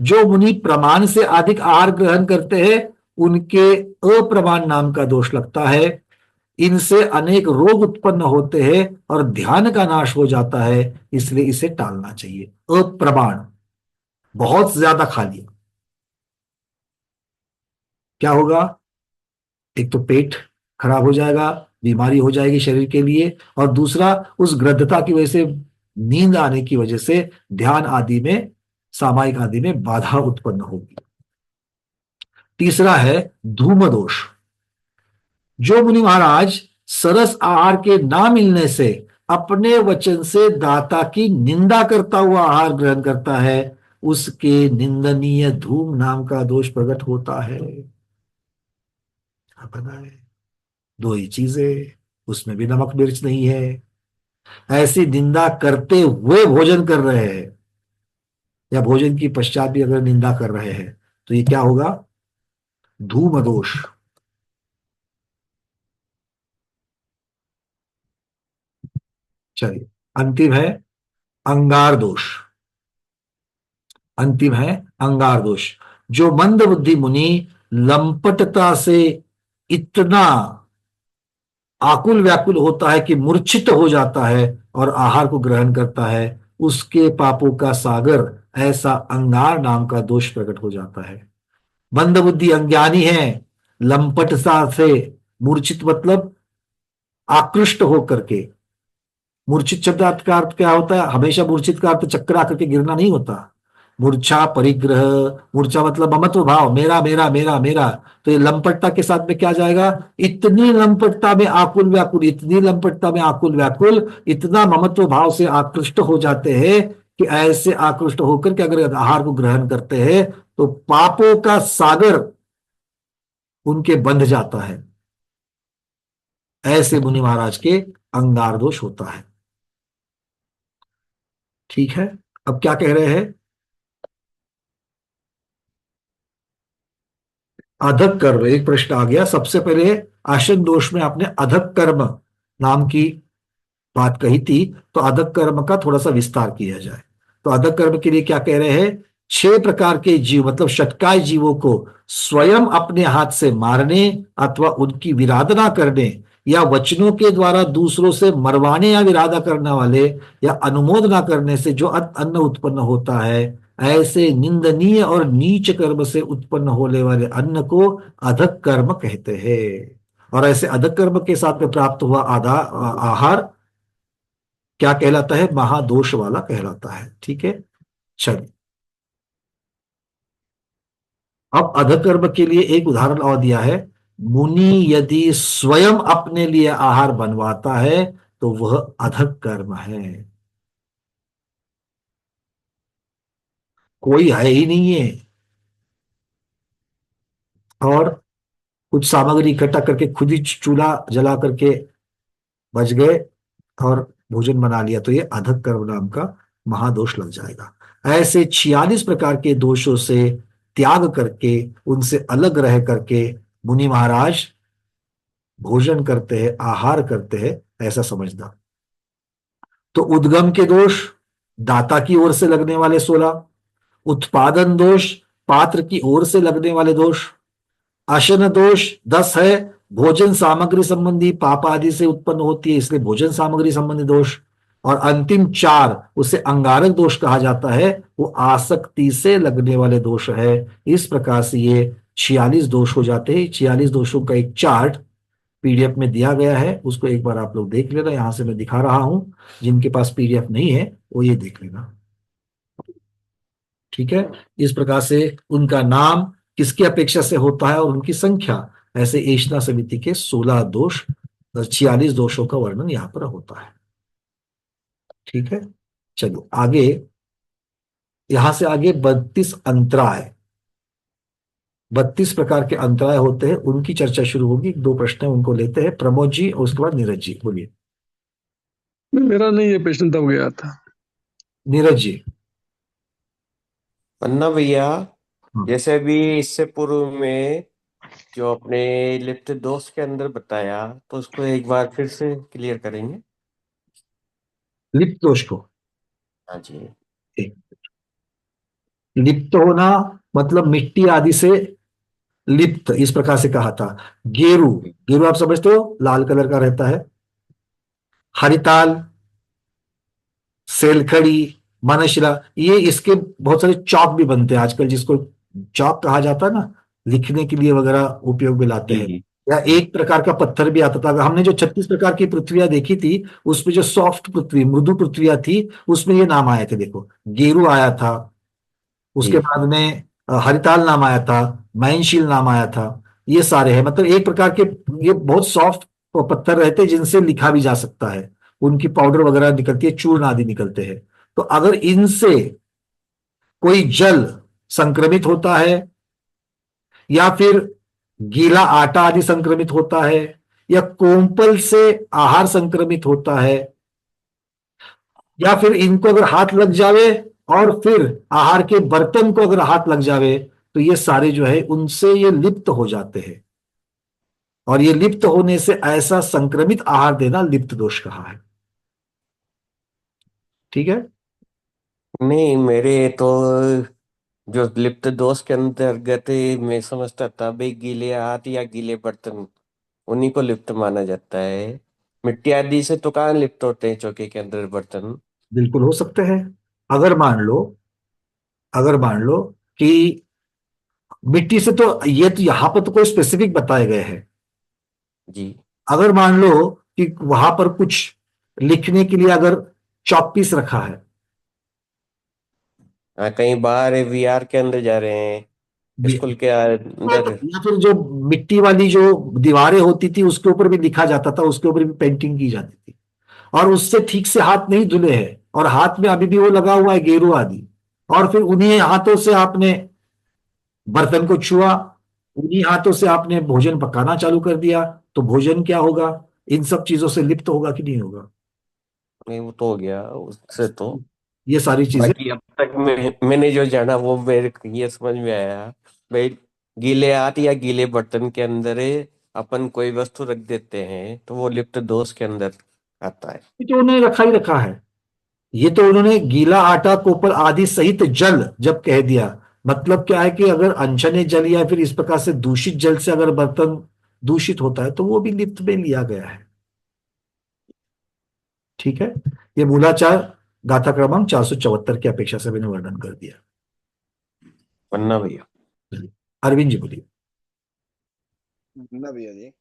S1: जो मुनि प्रमाण से अधिक आहार ग्रहण करते हैं उनके अप्रमाण नाम का दोष लगता है। इनसे अनेक रोग उत्पन्न होते हैं और ध्यान का नाश हो जाता है, इसलिए इसे टालना चाहिए। अप्रमाण, बहुत ज्यादा खा लिया, क्या होगा? एक तो पेट खराब हो जाएगा, बीमारी हो जाएगी शरीर के लिए, और दूसरा उस ग्रद्धता की वजह से, नींद आने की वजह से ध्यान आदि में, सामायिक आदि में बाधा उत्पन्न होगी। तीसरा है धूम दोष। जो मुनि महाराज सरस आहार के ना मिलने से अपने वचन से दाता की निंदा करता हुआ आहार ग्रहण करता है, उसके निंदनीय धूम नाम का दोष प्रकट होता है। बनाए दो ही चीजें, उसमें भी नमक मिर्च नहीं है, ऐसी निंदा करते हुए भोजन कर रहे हैं या भोजन की पश्चात भी अगर निंदा कर रहे हैं तो ये क्या होगा? धूम दोष। चलिए, अंतिम है अंगार दोष। अंतिम है अंगार दोष। जो मंद बुद्धि मुनि लंपटता से इतना आकुल व्याकुल होता है कि मूर्छित हो जाता है और आहार को ग्रहण करता है, उसके पापों का सागर ऐसा अंगार नाम का दोष प्रकट हो जाता है। मंद बुद्धि अज्ञानी है, लंपटता से, मूर्छित मतलब आकृष्ट होकर के। मूर्छित शब्द का अर्थ क्या होता है? हमेशा मूर्छित का अर्थ चक्कर आकर के गिरना नहीं होता। मूर्छा परिग्रह, मूर्छा मतलब ममत्व भाव, मेरा मेरा मेरा मेरा। तो ये लंपटता के साथ में क्या जाएगा? इतनी लंपटता में आकुल व्याकुल, इतनी लंपटता में आकुल व्याकुल, इतना ममत्व भाव से आकृष्ट हो जाते हैं कि ऐसे आकृष्ट होकर के अगर आहार को ग्रहण करते हैं तो पापों का सागर उनके बंध जाता है। ऐसे मुनि महाराज के अंगार दोष होता है, ठीक है। अब क्या कह रहे हैं? अधक कर्म, एक प्रश्न आ गया। सबसे पहले आसन दोष में आपने अधक कर्म नाम की बात कही थी, तो अधक कर्म का थोड़ा सा विस्तार किया जाए। तो अधक कर्म के लिए क्या कह रहे हैं? 6 प्रकार के जीव मतलब षटकाय जीवों को स्वयं अपने हाथ से मारने अथवा उनकी विराधना करने या वचनों के द्वारा दूसरों से मरवाने या विराधा करने वाले या अनुमोदना करने से जो अन्न उत्पन्न होता है, ऐसे निंदनीय और नीच कर्म से उत्पन्न होने वाले अन्न को अधक कर्म कहते हैं। और ऐसे अधक कर्म के साथ में प्राप्त हुआ आहार क्या कहलाता है? महादोष वाला कहलाता है, ठीक है। चलिए, अब अधकर्म के लिए एक उदाहरण और दिया है। मुनि यदि स्वयं अपने लिए आहार बनवाता है तो वह अधक कर्म है। कोई है ही नहीं है और कुछ सामग्री इकट्ठा करके खुद ही चूल्हा जला करके बच गए और भोजन बना लिया, तो ये अधक कर्म नाम का महादोष लग जाएगा। ऐसे 46 प्रकार के दोषों से त्याग करके, उनसे अलग रह करके मुनि महाराज भोजन करते हैं, आहार करते हैं, ऐसा समझना। तो उद्गम के दोष, दाता की ओर से लगने वाले 16। उत्पादन दोष, पात्र की ओर से लगने वाले दोष। अशन दोष 10 है भोजन सामग्री संबंधी पाप आदि से उत्पन्न होती है, इसलिए भोजन सामग्री संबंधी दोष। और अंतिम चार, उसे अंगारक दोष कहा जाता है, वो आसक्ति से लगने वाले दोष है। इस प्रकार से ये 46 दोष हो जाते हैं। 46 दोषों का एक चार्ट पीडीएफ में दिया गया है, उसको एक बार आप लोग देख लेना। यहां से मैं दिखा रहा हूं, जिनके पास पीडीएफ नहीं है वो ये देख लेना। ठीक है, इस प्रकार से उनका नाम किसकी अपेक्षा से होता है और उनकी संख्या, ऐसे एषणा समिति के 16 दोष, 46 दोषों का वर्णन यहां पर होता है। ठीक है, चलो आगे, यहां से आगे 32 अंतराय, 32 प्रकार के अंतराय होते हैं, उनकी चर्चा शुरू होगी। दो प्रश्न हैं, उनको लेते हैं, प्रमोद जी और उसके बाद नीरज जी, बोलिए।
S4: मेरा नहीं, ये प्रश्न तब गया था।
S1: नीरज जी।
S5: पन्ना भैया,
S1: हाँ।
S5: जैसे अभी इससे पूर्व में जो अपने लिप्त दोष के अंदर बताया, तो उसको एक बार फिर से क्लियर करेंगे।
S1: लिप्त दोष को,
S5: हाँ जी।
S1: लिप्त होना मतलब मिट्टी आदि से लिप्त, इस प्रकार से कहा था। गेरू, गेरू आप समझते हो, लाल कलर का रहता है। हरिताल, सेलखड़ी, मनशिला, ये इसके बहुत सारे चौक भी बनते हैं आजकल, जिसको चौक कहा जाता है ना, लिखने के लिए वगैरह उपयोग में लाते हैं।
S5: जी।
S1: या एक प्रकार का पत्थर भी आता था। अगर हमने जो 36 प्रकार की पृथ्वियां देखी थी, उसमें जो सॉफ्ट पृथ्वी, मृदु पृथ्वियां थी, उसमें ये नाम आए थे। देखो, गेरू आया था, उसके
S5: जी।
S1: बाद में हरिताल नाम आया था, मैनशील नाम आया था। ये सारे हैं, मतलब एक प्रकार के, ये बहुत सॉफ्ट पत्थर रहते हैं जिनसे लिखा भी जा सकता है। उनकी पाउडर वगैरह निकलती है, चूर्ण आदि निकलते हैं। तो अगर इनसे कोई जल संक्रमित होता है, या फिर गीला आटा आदि संक्रमित होता है, या कोम्पल से आहार संक्रमित होता है, या फिर इनको अगर हाथ लग जावे और फिर आहार के बर्तन को अगर हाथ लग जावे, तो ये सारे जो है उनसे ये लिप्त हो जाते हैं। और ये लिप्त होने से ऐसा संक्रमित आहार देना लिप्त दोष कहा है। ठीक है।
S5: नहीं, मेरे तो जो लिप्त दोष के अंतर्गत मैं समझता था भाई, गीले हाथ या गीले बर्तन, उन्हीं को लिप्त माना जाता है। मिट्टी आदि से तो कहाँ लिप्त होते हैं चौके के अंदर बर्तन।
S1: बिल्कुल हो सकते हैं। अगर मान लो, अगर मान लो कि मिट्टी से, तो ये तो यहां पर तो कोई स्पेसिफिक बताए गए हैं।
S5: जी।
S1: अगर मान लो कि वहां पर कुछ लिखने के लिए अगर चॉक पीस रखा है,
S5: हाँ, कहीं बाहर वीआर के अंदर जा रहे हैं, स्कूल के अंदर।
S1: या फिर जो मिट्टी वाली जो दीवारें होती थी उसके ऊपर भी लिखा जाता था, उसके ऊपर भी पेंटिंग की जाती थी, और उससे ठीक से हाथ नहीं धुले हैं, और हाथ में अभी भी वो लगा हुआ है गेरू आदि, और फिर उन्हीं हाथों से आपने बर्तन को छुआ, उन्हीं हाथों से आपने भोजन पकाना चालू कर दिया, तो भोजन क्या होगा? इन सब चीजों से लिप्त होगा कि नहीं होगा?
S5: नहीं, वो तो हो गया उससे तो।
S1: ये सारी चीजें।
S5: बाकी अब तक मैंने जो जाना वो मेरे को ये समझ में आया भाई, गीले हाथ या गीले बर्तन के अंदर अपन कोई वस्तु रख देते हैं तो वो लिप्त दोष के अंदर आता है।
S1: ये तो उन्होंने रखा ही रखा है। ये तो उन्होंने गीला आटा कोपल आदि सहित जल जब कह दिया, मतलब क्या है कि अगर अनछने जल या फिर इस प्रकार से दूषित जल से अगर बर्तन दूषित होता है, तो वो भी लिप्त में लिया गया है। ठीक है, ये मूलाचार गाथा क्रमांक 474 की अपेक्षा से मैंने वर्णन कर दिया।
S5: वरना भैया।
S1: अरविंद जी बोलिए।
S6: ना भैया जी,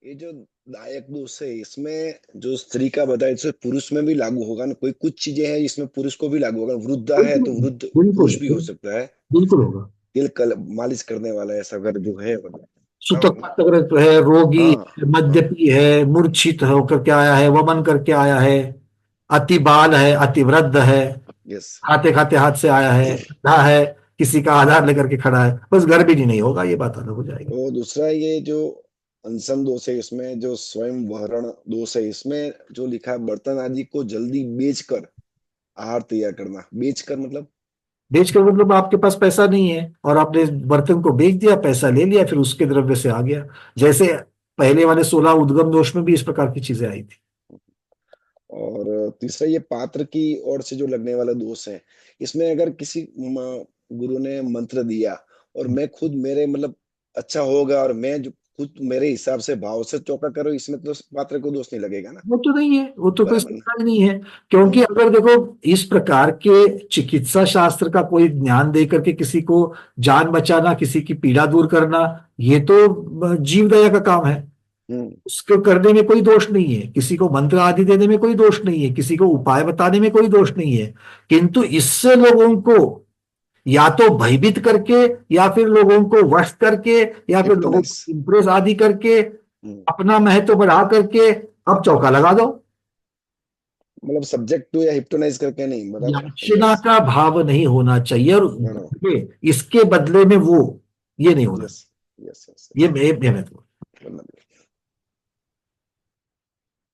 S6: ये जो दायक दोष है, इसमें जो स्त्री का बताया, इसमें पुरुष में भी लागू होगा ना? कोई कुछ चीजें हैं इसमें पुरुष को भी लागू होगा। वृद्धा है तो वृद्ध
S1: बिल्कुल
S6: पुरुष भी हो सकता है।
S1: बिल्कुल होगा।
S6: तिल कल मालिश करने वाला ऐसा अगर जो है
S1: सूतक अग्रस्त है, रोगी
S6: हाँ
S1: है, मद्यपी है, मूर्छित होकर के आया है, वमन करके आया है, अति बाल है, अति वृद्ध है,
S6: यस।
S1: खाते खाते हाथ से आया है, अंधा है, किसी का आधार लेकर के खड़ा है, बस घर भी नहीं होगा, ये बात अलग हो जाएगी।
S6: और दूसरा ये जो अनशन दोष है, इसमें जो स्वयं वहरण दोष है, इसमें जो लिखा है बर्तन आदि को जल्दी बेचकर आहार तैयार करना। बेचकर मतलब
S1: बेचकर मतलब आपके पास पैसा नहीं है और आपने बर्तन को बेच दिया, पैसा ले लिया, फिर उसके द्रव्य से आ गया। जैसे पहले वाले 16 उद्गम दोष में भी इस प्रकार की चीजें आई थी।
S6: और तीसरा ये पात्र की ओर से जो लगने वाला दोष है, इसमें अगर किसी गुरु ने मंत्र दिया और मैं खुद मेरे मतलब अच्छा होगा और मैं जो खुद मेरे हिसाब से भाव से चौका करो, इसमें तो पात्र को दोष नहीं लगेगा ना।
S1: वो तो नहीं है, वो तो कोई
S6: बराबर ना।
S1: सवाल नहीं है। क्योंकि अगर देखो इस प्रकार के चिकित्सा शास्त्र का कोई ज्ञान दे करके किसी को जान बचाना, किसी की पीड़ा दूर करना, ये तो जीव दया का काम है।
S6: हम्म।
S1: उसको करने में कोई दोष नहीं है, किसी को मंत्र आदि देने में कोई दोष नहीं है, किसी को उपाय बताने में कोई दोष नहीं है। किंतु इससे लोगों को या तो भयभीत करके, या फिर लोगों को वश करके, या फिर लोगों
S6: Hypnotize।
S1: को इंप्रेस आदि करके,
S6: हम्म।
S1: अपना महत्व बढ़ा करके अब चौका लगा दो।
S6: मतलब सब्जेक्ट टू या हिप्नोटाइज करके नहीं, बराबर।
S1: याचना
S6: यस
S1: का भाव नहीं होना चाहिए, और इसके बदले में वो, ये नहीं होना।
S6: Yes yes yes.
S1: ये महत्व।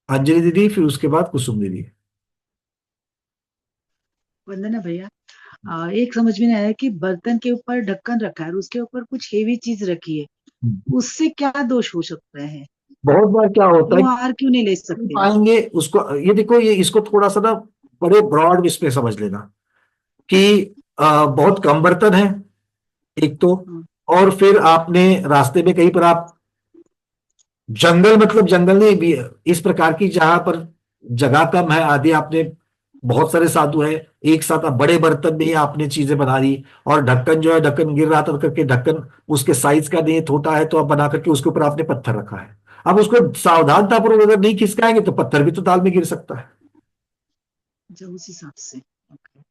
S1: अंजलि दीदी, फिर उसके बाद कुसुम दीदी।
S7: वंदना भैया, एक समझ में नहीं आया कि बर्तन के ऊपर ढक्कन रखा है और उसके ऊपर कुछ हेवी चीज रखी है, उससे क्या दोष हो सकता है?
S1: बहुत बार क्या होता है
S7: वो हार क्यों नहीं ले सकते?
S1: पाएंगे उसको, ये देखो, ये इसको थोड़ा सा ना बड़े ब्रॉड इसमें समझ लेना कि बहुत कम बर्तन है एक तो, और फिर आपने रास्ते में कहीं पर आप जंगल, मतलब जंगल नहीं भी, इस प्रकार की जहां पर जगह कम है आदि, आपने बहुत सारे साधु हैं एक साथ, आप बड़े बर्तन में ही आपने चीजें बना दी, और ढक्कन जो है, ढक्कन गिर रहा था करके ढक्कन उसके साइज का नहीं, छोटा है तो आप बना करके उसके ऊपर आपने पत्थर रखा है। अब उसको सावधानतापूर्वक अगर नहीं खिसकाएंगे तो पत्थर भी तो दाल में गिर सकता है।
S7: जो उस हिसाब से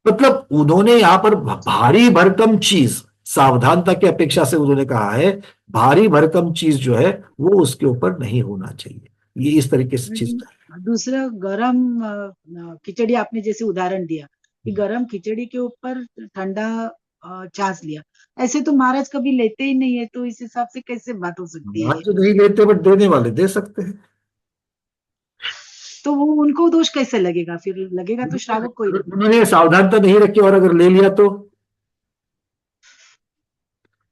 S1: मतलब उन्होंने यहाँ पर भारी भरकम चीज, सावधानता की अपेक्षा से उन्होंने कहा है, भारी भरकम चीज जो है वो उसके ऊपर नहीं होना चाहिए। ये इस तरीके से चीज है।
S7: दूसरा, गरम खिचड़ी आपने जैसे उदाहरण दिया कि गरम खिचड़ी के ऊपर ठंडा छाछ लिया, ऐसे तो महाराज कभी लेते ही नहीं है, तो इस हिसाब से कैसे बात हो सकती है?
S1: जो नहीं लेते बट देने वाले दे सकते हैं।
S7: तो वो उनको दोष कैसे लगेगा? फिर लगेगा तो श्रावक को ही।
S1: उन्होंने सावधानता नहीं रखी और अगर ले लिया तो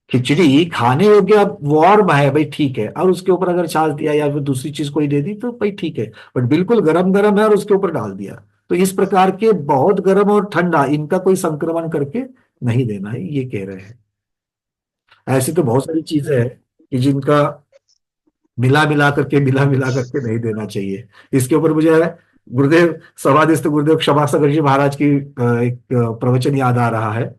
S1: खिचड़ी खाने योग्य, अब वार्म है भाई, ठीक है, और उसके ऊपर अगर छाछ दिया या फिर दूसरी चीज कोई दे दी तो भाई ठीक है, बट बिल्कुल गरम गरम है और उसके ऊपर डाल दिया, तो इस प्रकार के बहुत गरम और ठंडा, इनका कोई संक्रमण करके नहीं देना है, ये कह रहे हैं। ऐसी तो बहुत सारी चीजें हैं कि जिनका मिला मिला करके नहीं देना चाहिए। इसके ऊपर मुझे गुरुदेव समाधिस्थ गुरुदेव क्षमा सागर जी महाराज की एक प्रवचन याद आ रहा है।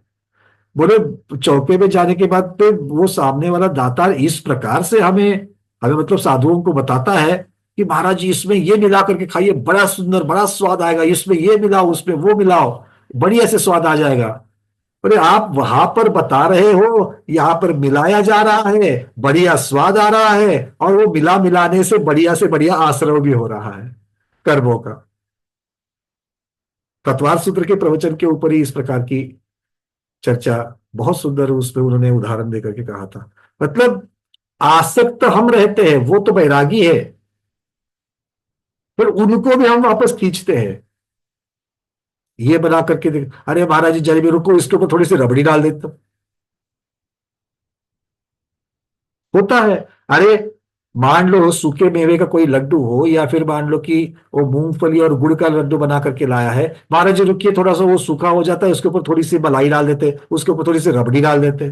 S1: बोले चौके में जाने के बाद पे वो सामने वाला दातार इस प्रकार से हमें हमें मतलब साधुओं को बताता है कि महाराज जी इसमें ये मिला करके खाइए, बड़ा सुंदर, बड़ा स्वाद आएगा, इसमें ये मिलाओ, उसमें वो मिलाओ, बढ़िया से स्वाद आ जाएगा। बोले आप वहां पर बता रहे हो, यहाँ पर मिलाया जा रहा है, बढ़िया स्वाद आ रहा है, और वो मिलाने से बढ़िया आश्रय भी हो रहा है कर्मों का। तत्वार सूत्र के प्रवचन के ऊपर ही इस प्रकार की चर्चा बहुत सुंदर उसमें उन्होंने उदाहरण देकर के कहा था। मतलब आसक्त हम रहते हैं, वो तो बैरागी है, फिर उनको भी हम वापस खींचते हैं। ये बना करके देख, अरे महाराज जी जरा भी रुको, इसके ऊपर थोड़ी सी रबड़ी डाल देता, होता है। अरे मान लो सूखे मेवे का कोई लड्डू हो, या फिर मान लो कि वो मूंगफली और गुड़ का लड्डू बना करके लाया है, महाराज जी रुकिए, थोड़ा सा वो सूखा हो जाता है, उसके ऊपर थोड़ी सी मलाई डाल देते, उसके ऊपर थोड़ी सी रबड़ी डाल देते।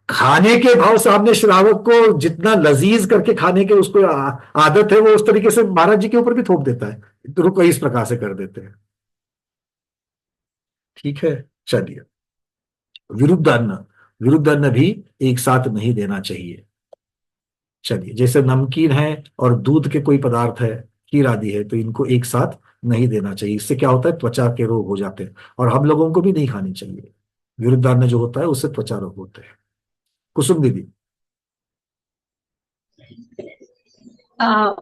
S1: खाने के भाव सामने श्रावक को जितना लजीज करके खाने के उसको आदत है, वो उस तरीके से महाराज जी के ऊपर भी थोप देता है, तो रुको इस प्रकार से कर देते हैं। ठीक है, चलिए। विरुद्ध अन्न भी एक साथ नहीं देना चाहिए। चलिए, जैसे नमकीन है और दूध के कोई पदार्थ है, खीर आदि है, तो इनको एक साथ नहीं देना चाहिए। इससे क्या होता है, त्वचा के रोग हो जाते हैं, और हम लोगों को भी नहीं खानी चाहिए। विरुद्धान्न जो होता है उससे त्वचा रोग होते हैं। कुसुम दीदी।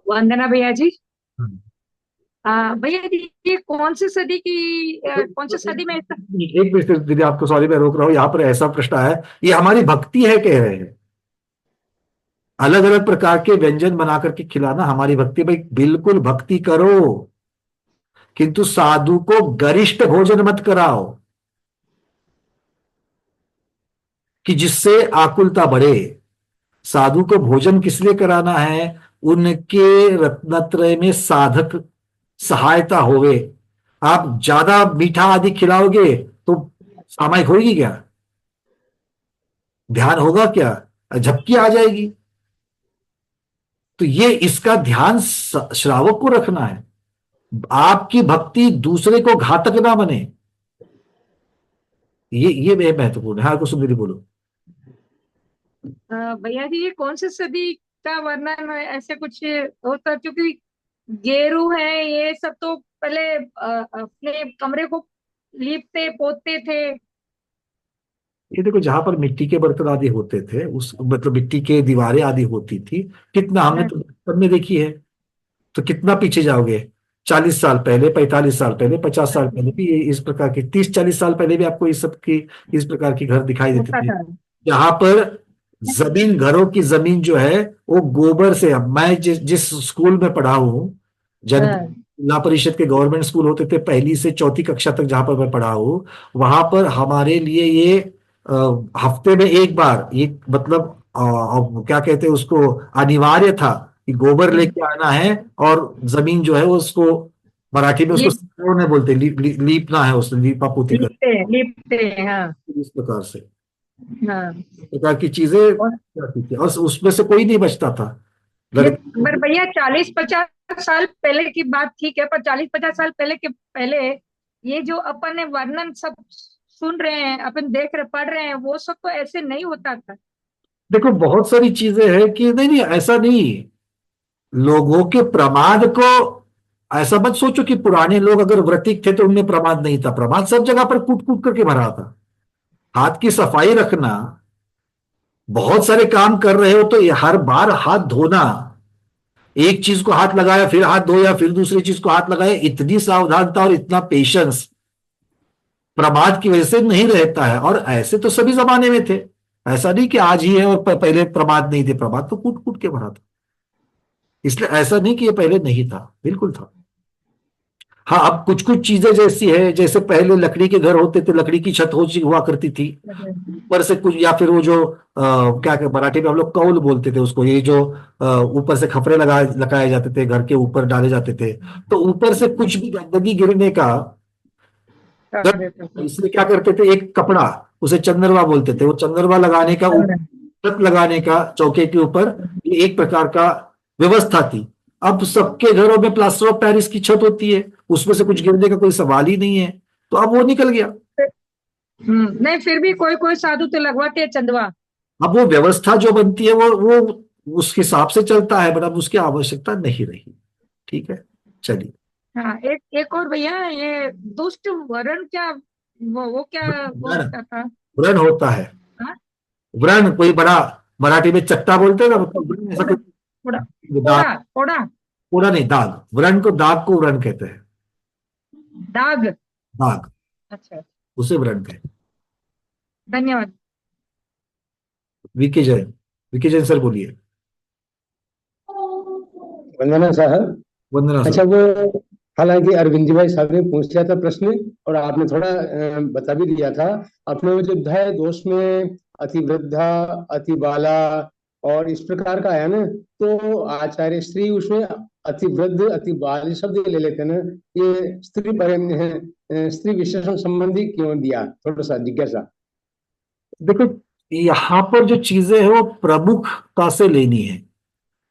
S2: वंदना भैया जी।
S1: हम्म।
S2: भैया जी, ये कौन सी सदी में
S1: एक मिनट दीदी, आपको सॉरी मैं रोक रहा हूँ, यहाँ पर ऐसा प्रश्न है, ये हमारी भक्ति है कह रहे हैं, अलग अलग प्रकार के व्यंजन बना करके खिलाना हमारी भक्ति, भाई बिल्कुल भक्ति करो, किंतु साधु को गरिष्ठ भोजन मत कराओ कि जिससे आकुलता बढ़े। साधु को भोजन किस लिए कराना है, उनके रत्नत्रय में साधक सहायता होवे। आप ज्यादा मीठा आदि खिलाओगे तो सामायिक होगी क्या, ध्यान होगा क्या, झपकी आ जाएगी। तो ये इसका ध्यान श्रावक को रखना है, आपकी भक्ति दूसरे को घातक ना बने, ये महत्वपूर्ण है। हाँ कुसुम दीदी बोलो।
S2: भैया जी ये कौन सी सदी का वर्णन है, ऐसे कुछ होता, क्योंकि गेरू है ये सब तो पहले अपने कमरे को लीपते पोतते थे।
S1: ये देखो जहां पर मिट्टी के बर्तन आदि होते थे, उस मतलब मिट्टी के दीवारें आदि होती थी, कितना हमने
S2: हाँ,
S1: तो बचपन में देखी है। तो कितना पीछे जाओगे, 40 साल पहले, 45 साल पहले, 50 साल पहले भी इस प्रकार के, 30-40 साल पहले भी आपको इस सब की, इस प्रकार के घर दिखाई देते
S2: होता
S1: थे,
S2: था।
S1: जहां पर जमीन, घरों की जमीन जो है वो गोबर से, अब मैं जिस स्कूल में पढ़ा हूँ, जन
S2: हाँ,
S1: जिला परिषद के गवर्नमेंट स्कूल होते थे, पहली से चौथी कक्षा तक जहां पर मैं पढ़ा हूँ, वहां पर हमारे लिए ये अ, हफ्ते में एक बार ये मतलब क्या कहते हैं उसको, अनिवार्य था कि गोबर लेके आना है, और जमीन जो है उसको, मराठी में उसको
S2: लीप
S1: सिंचाने बोलते हैं, लीपना है, उसने लीपा पोती कर,
S2: लीपते हाँ।
S1: इस प्रकार से,
S2: हाँ
S1: इस प्रकार की चीजें
S2: और
S1: रहती थी, और उसमें से कोई नहीं बचता था
S2: ये
S1: लड़के।
S2: पर भैया 40-50 साल पहले की बात ठीक है, पर 40-50 साल पहले के पहले ये जो अपन ने वर्णन सब सुन रहे हैं, अपन देख रहे पढ़ रहे हैं, वो सब तो ऐसे नहीं होता था।
S1: देखो बहुत सारी चीजें हैं कि नहीं नहीं ऐसा नहीं, लोगों के प्रमाद को ऐसा मत सोचो कि पुराने लोग अगर व्रतिक थे तो उनमें प्रमाद नहीं था, प्रमाद सब जगह पर कूट कूट करके भरा था। हाथ की सफाई रखना, बहुत सारे काम कर रहे हो तो ये हर बार हाथ धोना, एक चीज को हाथ लगाया फिर हाथ धोया फिर दूसरी चीज को हाथ लगाया, इतनी सावधानता और इतना पेशेंस प्रमाद की वजह से नहीं रहता है। और ऐसे तो सभी जमाने में थे, ऐसा नहीं कि आज ही है और पहले प्रमाद नहीं थे, प्रमाद तो कूट कूट के भरा था। इसलिए ऐसा नहीं कि ये पहले नहीं था, बिल्कुल था। हाँ अब कुछ कुछ चीजें जैसी है, जैसे पहले लकड़ी के घर होते थे, लकड़ी की छत हुआ करती थी, ऊपर से कुछ, या फिर वो जो क्या मराठी में हम लोग कौल बोलते थे उसको, ये जो ऊपर से खपरे लगाए जाते थे, घर के ऊपर डाले जाते थे, तो ऊपर से कुछ भी गंदगी गिरने का, इसलिए क्या करते थे, एक कपड़ा, उसे चंदरवा बोलते थे, वो चंदरवा लगाने का, छत लगाने का चौके के ऊपर, ये एक प्रकार का व्यवस्था थी। अब सबके घरों में प्लास्टर ऑफ पेरिस की छत होती है, उसमें से कुछ गिरने का कोई सवाल ही नहीं है, तो अब वो निकल गया।
S2: नहीं फिर भी कोई कोई साधु तो लगवाते हैं चंदवा।
S1: अब वो व्यवस्था जो बनती है वो उस हिसाब से चलता है, बट अब उसकी आवश्यकता नहीं रही। ठीक है, चलिए।
S2: हाँ एक और भैया, ये दुष्ट वरण क्या, वो क्या वो
S1: व्रण,
S2: होता था?
S1: व्रण होता है,
S2: हाँ?
S1: व्रण कोई बड़ा, मराठी में चट्टा बोलते हैं ना, मतलब व्रण ऐसा
S2: ओड़ा ओड़ा
S1: कोई दाग,
S2: ओड़ा ओड़ा
S1: पूरा नहीं, दाग, व्रण को, दाग को व्रण कहते हैं,
S2: दाग।
S1: दाग,
S2: अच्छा,
S1: उसे व्रण कहते हैं।
S2: धन्यवाद।
S1: VK Jain, VK Jain sir बोलिए।
S8: वंदना साहब।
S1: वंदना
S8: अच्छा
S1: सर।
S8: वो, हालांकि अरविंद भाई साहब ने पूछ लिया था प्रश्न और आपने थोड़ा बता भी दिया था। अपने में जो है दोष में अति वृद्धा, अति बाला और इस प्रकार का आया ना, तो आचार्य स्त्री उसमें अति वृद्ध, अति बाल शब्द ले लेते हैं ना, ये स्त्री पर स्त्री विशेषण संबंधी क्यों दिया, थोड़ा सा जिज्ञासा।
S1: देखो यहाँ पर जो चीजें हैं वो प्रमुखता से लेनी है,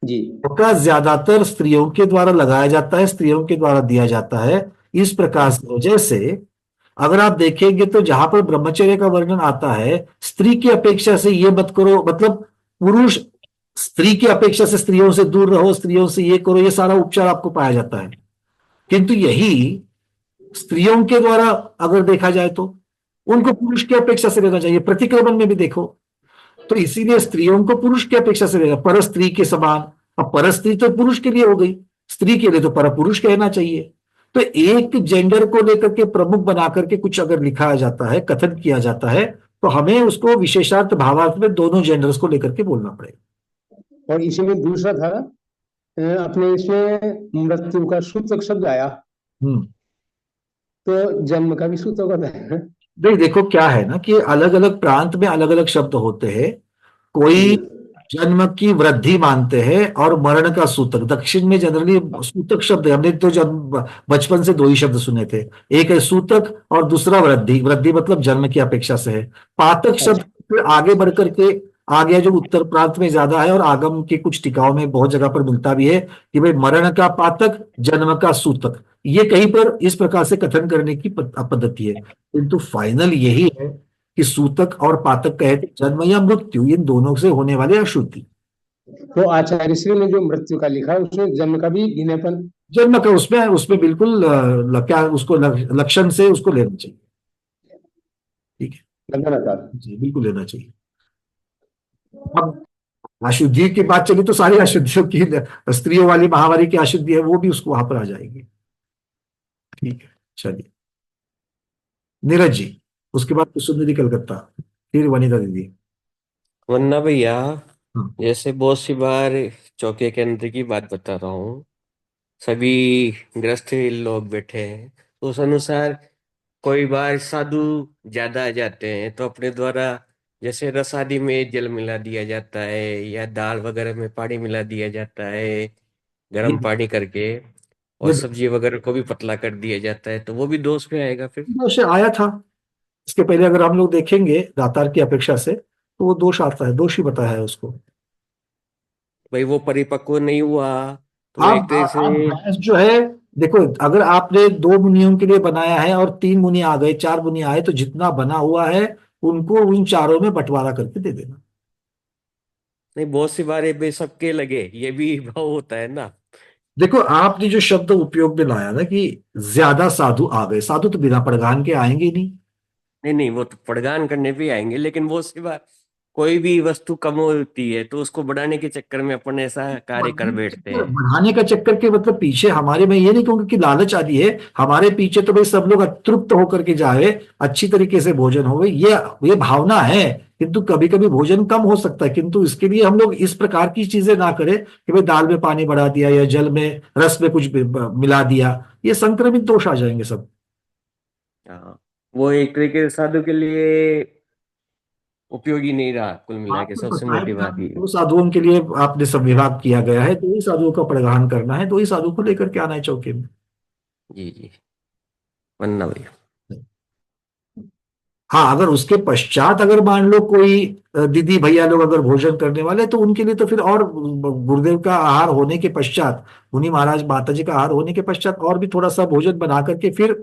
S8: जी
S1: का ज्यादातर स्त्रियों के द्वारा लगाया जाता है, स्त्रियों के द्वारा दिया जाता है, इस प्रकार से। जैसे अगर आप देखेंगे तो जहां पर ब्रह्मचर्य का वर्णन आता है, स्त्री की अपेक्षा से ये मत करो, मतलब पुरुष स्त्री की अपेक्षा से स्त्रियों से दूर रहो, स्त्रियों से ये करो, ये सारा उपचार आपको पाया जाता है। किंतु यही स्त्रियों के द्वारा अगर देखा जाए तो उनको पुरुष की अपेक्षा से लेना चाहिए, प्रतिक्रमण में भी देखो तो इसीलिए स्त्रियों को पुरुष की अपेक्षा से लेगा, पर स्त्री के समान। अब पर स्त्री तो पुरुष के लिए हो गई, स्त्री के लिए तो पर पुरुष कहना चाहिए। तो एक जेंडर को लेकर के प्रमुख बना करके कुछ अगर लिखाया जाता है, कथन किया जाता है, तो हमें उसको विशेषार्थ भावार्थ में दोनों जेंडर्स को लेकर के बोलना पड़ेगा।
S8: और इसी में दूसरा था, अपने इसमें मृत्यु का सूतक शब्द आया, तो जन्म का भी सूतक होता है।
S1: नहीं देखो क्या है ना कि अलग अलग प्रांत में अलग अलग शब्द होते हैं, कोई जन्म की वृद्धि मानते हैं और मरण का सूतक। दक्षिण में जनरली सूतक शब्द है, हमने तो जब बचपन से दो ही शब्द सुने थे, एक है सूतक और दूसरा वृद्धि। वृद्धि मतलब जन्म की अपेक्षा से है। पातक शब्द फिर आगे बढ़ करके गया जो उत्तर प्रांत में ज्यादा है और आगम के कुछ टिकाओं में बहुत जगह पर मिलता भी है कि भाई मरण का पातक जन्म का सूतक, ये कहीं पर इस प्रकार से कथन करने की पद्धति है, किंतु फाइनल यही है कि सूतक और पातक कहते जन्म या मृत्यु, इन दोनों से होने वाले अशुद्धि।
S8: तो आचार्य श्री ने जो मृत्यु का लिखा उसमें जन्म का भी गिनेपन,
S1: जन्म का उसमें उसमें बिल्कुल क्या उसको लक्षण से उसको लेना चाहिए। ठीक है
S8: बंधनाकार
S1: जी, बिल्कुल लेना चाहिए। अब अशुद्धि की बात चली तो सारी अशुद्धियों की, स्त्रियों वाली महावारी की अशुद्धि है वो भी उसको वहां पर आ जाएगी। ठीक है, चलिए नीरज जी, उसके बाद कुसुम दीदी कलकत्ता, फिर वनीता दीदी।
S5: वरना भैया
S1: हाँ,
S5: जैसे बहुत सी बार चौके के अंदर की बात बता रहा हूँ, सभी गृहस्थ लोग बैठे हैं तो उस अनुसार कोई बार साधु ज्यादा आ जाते हैं तो अपने द्वारा जैसे रसादी में जल मिला दिया जाता है या दाल वगैरह में पानी मिला दिया जाता है
S1: ये
S5: गर्म पानी करके, और
S1: ये
S5: सब्जी वगैरह को भी पतला कर दिया जाता है, तो वो भी दोष में आएगा फिर।
S1: दोष आया था इसके पहले, अगर हम लोग देखेंगे दातार की अपेक्षा से तो वो दोष आता है, दोष ही बताया है उसको।
S5: भाई वो परिपक्व नहीं हुआ तो एक तरह से।
S1: आप भैंस जो है, देखो अगर आपने 2 मुनियों के लिए बनाया है और 3 मुनि आ गए, 4 मुनि आए, तो जितना बना हुआ है उनको उन चारों में बंटवारा करके दे देना।
S5: नहीं, बहुत सी बार ये सबके लगे, ये भी भाव होता है ना।
S1: देखो आपने जो शब्द उपयोग में लाया ना कि ज्यादा साधु आ गए, साधु तो बिना पड़गान के आएंगे ही नहीं।
S5: नहीं नहीं, वो तो पड़गान करने भी आएंगे, लेकिन बहुत सी बार कोई भी वस्तु कम होती है तो उसको बढ़ाने के चक्कर में अपन ऐसा कार्य कर बैठते हैं।
S1: बढ़ाने का चक्कर के मतलब पीछे हमारे में ये नहीं कहूंगा कि लालच आदि है, हमारे पीछे तो भाई सब लोग तृप्त होकर के जाए, अच्छी तरीके से भोजन हो, ये भावना है। किंतु कभी कभी भोजन कम हो सकता है, किंतु इसके लिए हम लोग इस प्रकार की चीजें ना करें कि भाई दाल में पानी बढ़ा दिया या जल में रस में कुछ मिला दिया, ये संक्रमित दोष आ जाएंगे सब।
S5: हाँ, वो एक तरीके से साधु के लिए उपयोगी नहीं रहा, कुल मिला के
S1: आपको
S5: सबसे
S1: पता है
S5: मोटी
S1: कि
S5: बात
S1: आपने
S5: ये।
S1: 2 साधुओं के लिए आपने सब विभाग किया गया है, 2 ही साधुओं का परिधान करना है, 2 ही साधु को लेकर के आना है चौके में।
S5: जी जी, वरना भैया।
S1: हाँ, अगर उसके पश्चात अगर मान लो कोई दीदी भैया लोग अगर भोजन करने वाले तो उनके लिए तो फिर और गुरुदेव का आहार होने के पश्चात, मुनि महाराज माता जी का आहार होने के पश्चात और भी थोड़ा सा भोजन बना करके फिर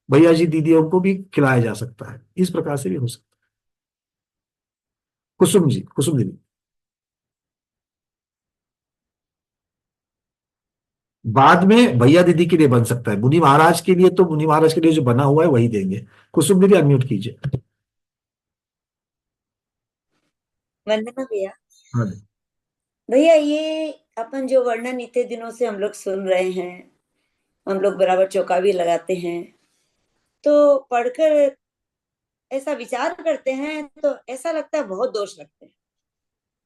S1: भैया जी दीदियों को भी खिलाया जा सकता है, इस प्रकार से भी हो सकता है। कुसुम जी, कुसुम दीदी। बाद में भैया दीदी के लिए बन सकता है, मुनि महाराज के लिए तो मुनि महाराज के लिए जो बना हुआ है वही देंगे। कुसुम दीदी अनम्यूट कीजिए।
S9: वंदना भैया।
S1: हाँ
S9: भैया ये अपन जो वर्णन इतने दिनों से हम लोग सुन रहे हैं, हम लोग बराबर चौका भी लगाते हैं, तो पढ़कर ऐसा विचार करते हैं तो ऐसा लगता है बहुत दोष लगते हैं,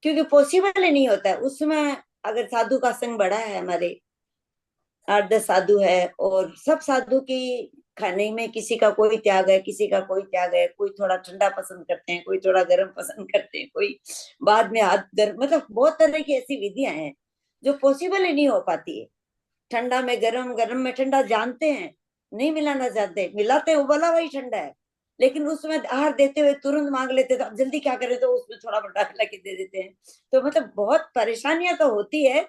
S9: क्योंकि पॉसिबल ही नहीं होता है। उसमें अगर साधु का संग बड़ा है, हमारे 8-10 साधु है और सब साधु की खाने में किसी का कोई त्याग है, किसी का कोई त्याग है, कोई थोड़ा ठंडा पसंद करते हैं, कोई थोड़ा गर्म पसंद करते हैं, कोई बाद में हाथ गर्म, मतलब बहुत तरह की ऐसी विधियां हैं जो पॉसिबल ही नहीं हो पाती है। ठंडा में गरम, गरम में ठंडा, जानते हैं नहीं मिलाना चाहते, मिलाते हैं उबला वही ठंडा है, लेकिन उसमें आहार देते हुए तुरंत मांग लेते, तो अब जल्दी क्या करें, तो उसमें थोड़ा बड़ा मिला के दे देते हैं। तो मतलब बहुत परेशानियां तो होती है,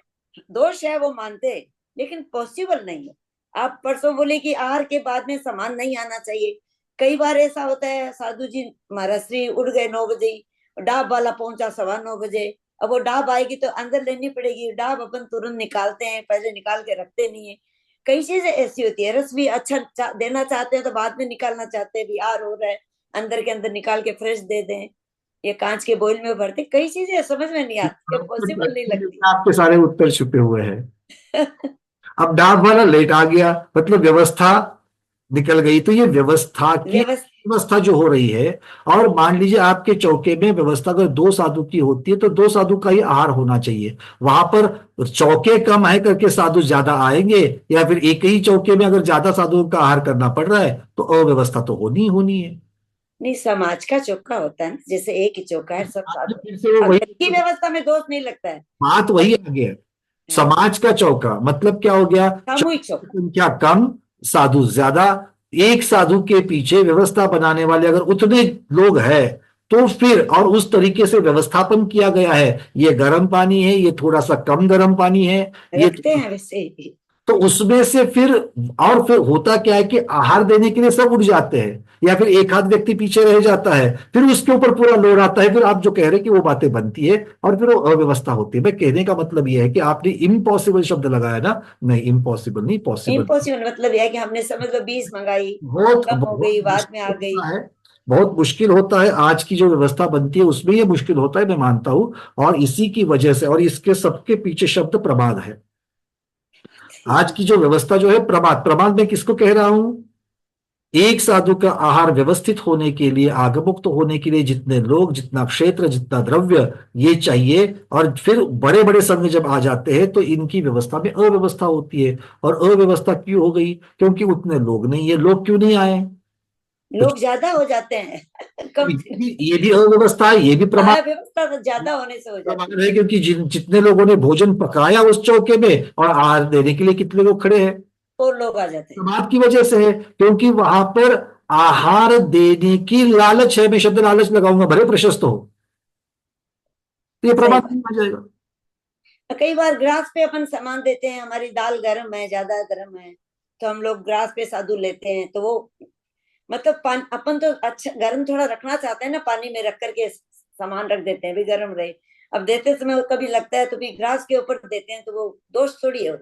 S9: दोष है वो मानते हैं, लेकिन पॉसिबल नहीं है। आप परसों बोले कि आहार के बाद में सामान नहीं आना चाहिए, कई बार ऐसा होता है साधु जी महाराज श्री उड़ गए 9 बजे, डाब वाला पहुंचा 9:15 अब वो डाब आएगी तो अंदर लेनी पड़ेगी, डाब अपन तुरंत निकालते हैं, पहले निकाल के रखते नहीं है। कई चीजें ऐसी होती है, रस भी अच्छा देना चाहते हैं तो बाद में निकालना चाहते हैं, बिहार हो रहा है अंदर के अंदर निकाल के फ्रेश दे दें, ये कांच के बोल में भरते, कई चीजें समझ में नहीं आती, पॉसिबल नहीं लगती।
S1: आपके सारे उत्तर छुपे हुए हैं। अब डाब वाला लेट आ गया मतलब व्यवस्था निकल गई, तो ये व्यवस्था जो हो रही है, और मान लीजिए आपके चौके में व्यवस्था अगर 2 साधु की होती है तो 2 साधु का ही आहार होना चाहिए, वहां पर चौके कम है करके साधु ज्यादा आएंगे, या फिर एक ही चौके में अगर ज्यादा साधुओं का आहार करना पड़ रहा है तो अव्यवस्था तो होनी होनी है।
S9: नहीं, समाज का चौका होता है ना, जैसे एक ही चौका है सब साधु,
S1: फिर से वो वही
S9: की व्यवस्था में दोष नहीं लगता है।
S1: बात वही आ गया, समाज का चौका मतलब क्या हो गया,
S9: सामूहिक चौका,
S1: संख्या कम साधु ज्यादा, एक साधु के पीछे व्यवस्था बनाने वाले अगर उतने लोग हैं तो फिर और उस तरीके से व्यवस्थापन किया गया है, ये गर्म पानी है, ये थोड़ा सा कम गर्म पानी है, ये
S9: रखते हैं वैसे ही।
S1: तो उसमें से फिर और फिर होता क्या है कि आहार देने के लिए सब उठ जाते हैं, या फिर एक आध व्यक्ति पीछे रह जाता है, फिर उसके ऊपर पूरा लोड आता है, फिर आप जो कह रहे हैं कि वो बातें बनती है और फिर वो अव्यवस्था होती है। मैं कहने का मतलब ये है कि आपने इम्पॉसिबल शब्द लगाया ना, नहीं इम्पॉसिबल नहीं, पॉसिबल।
S9: इम्पॉसिबल मतलब यह है कि हमने समझ लो 20 मंगाई,
S1: बहुत
S9: कम हो गई,
S1: बहुत
S9: बाद में आ
S1: मुश्किल
S9: गई।
S1: होता है, बहुत मुश्किल होता है। आज की जो व्यवस्था बनती है उसमें ये मुश्किल होता है, मैं मानता हूं। और इसी की वजह से और इसके सबके पीछे शब्द प्रमाद है। आज की जो व्यवस्था जो है प्रमाद, प्रमाद में किसको कह रहा हूं? एक साधु का आहार व्यवस्थित होने के लिए, आगमुक्त होने के लिए जितने लोग, जितना क्षेत्र, जितना द्रव्य ये चाहिए, और फिर बड़े बड़े संघ जब आ जाते हैं तो इनकी व्यवस्था में अव्यवस्था होती है। और अव्यवस्था क्यों हो गई? क्योंकि उतने लोग नहीं, ये लोग क्यों नहीं आए? तो
S9: लोग ज्यादा हो जाते हैं कम
S1: ये भी अव्यवस्था है, ये भी प्रमाद
S9: व्यवस्था तो ज्यादा होने से हो जाती
S1: प्रमाद है। क्योंकि जितने लोगों ने भोजन पकाया उस चौके में, और आहार देने के लिए कितने लोग खड़े हैं,
S9: है, और लोग आ जाते हैं।
S1: प्रमाद की वजह से है। क्योंकि वहां पर आहार देने की लालच है, मैं शब्द लालच लगाऊंगा, भले प्रशस्त हो, तो ये
S9: सही
S1: प्रमाद
S9: बात।
S1: नहीं आ जाएगा।
S9: कई बार ग्रास पे अपन सामान देते हैं, हमारी दाल गर्म है, ज्यादा गर्म है, तो हम लोग ग्रास पे साधु लेते हैं, तो वो मतलब अपन तो अच्छा गर्म थोड़ा रखना चाहते हैं ना, पानी में रख करके सामान रख देते हैं भी गर्म रहे। अब देते समय कभी लगता है तो भी ग्रास के ऊपर देते हैं, तो वो दोष थोड़ी है।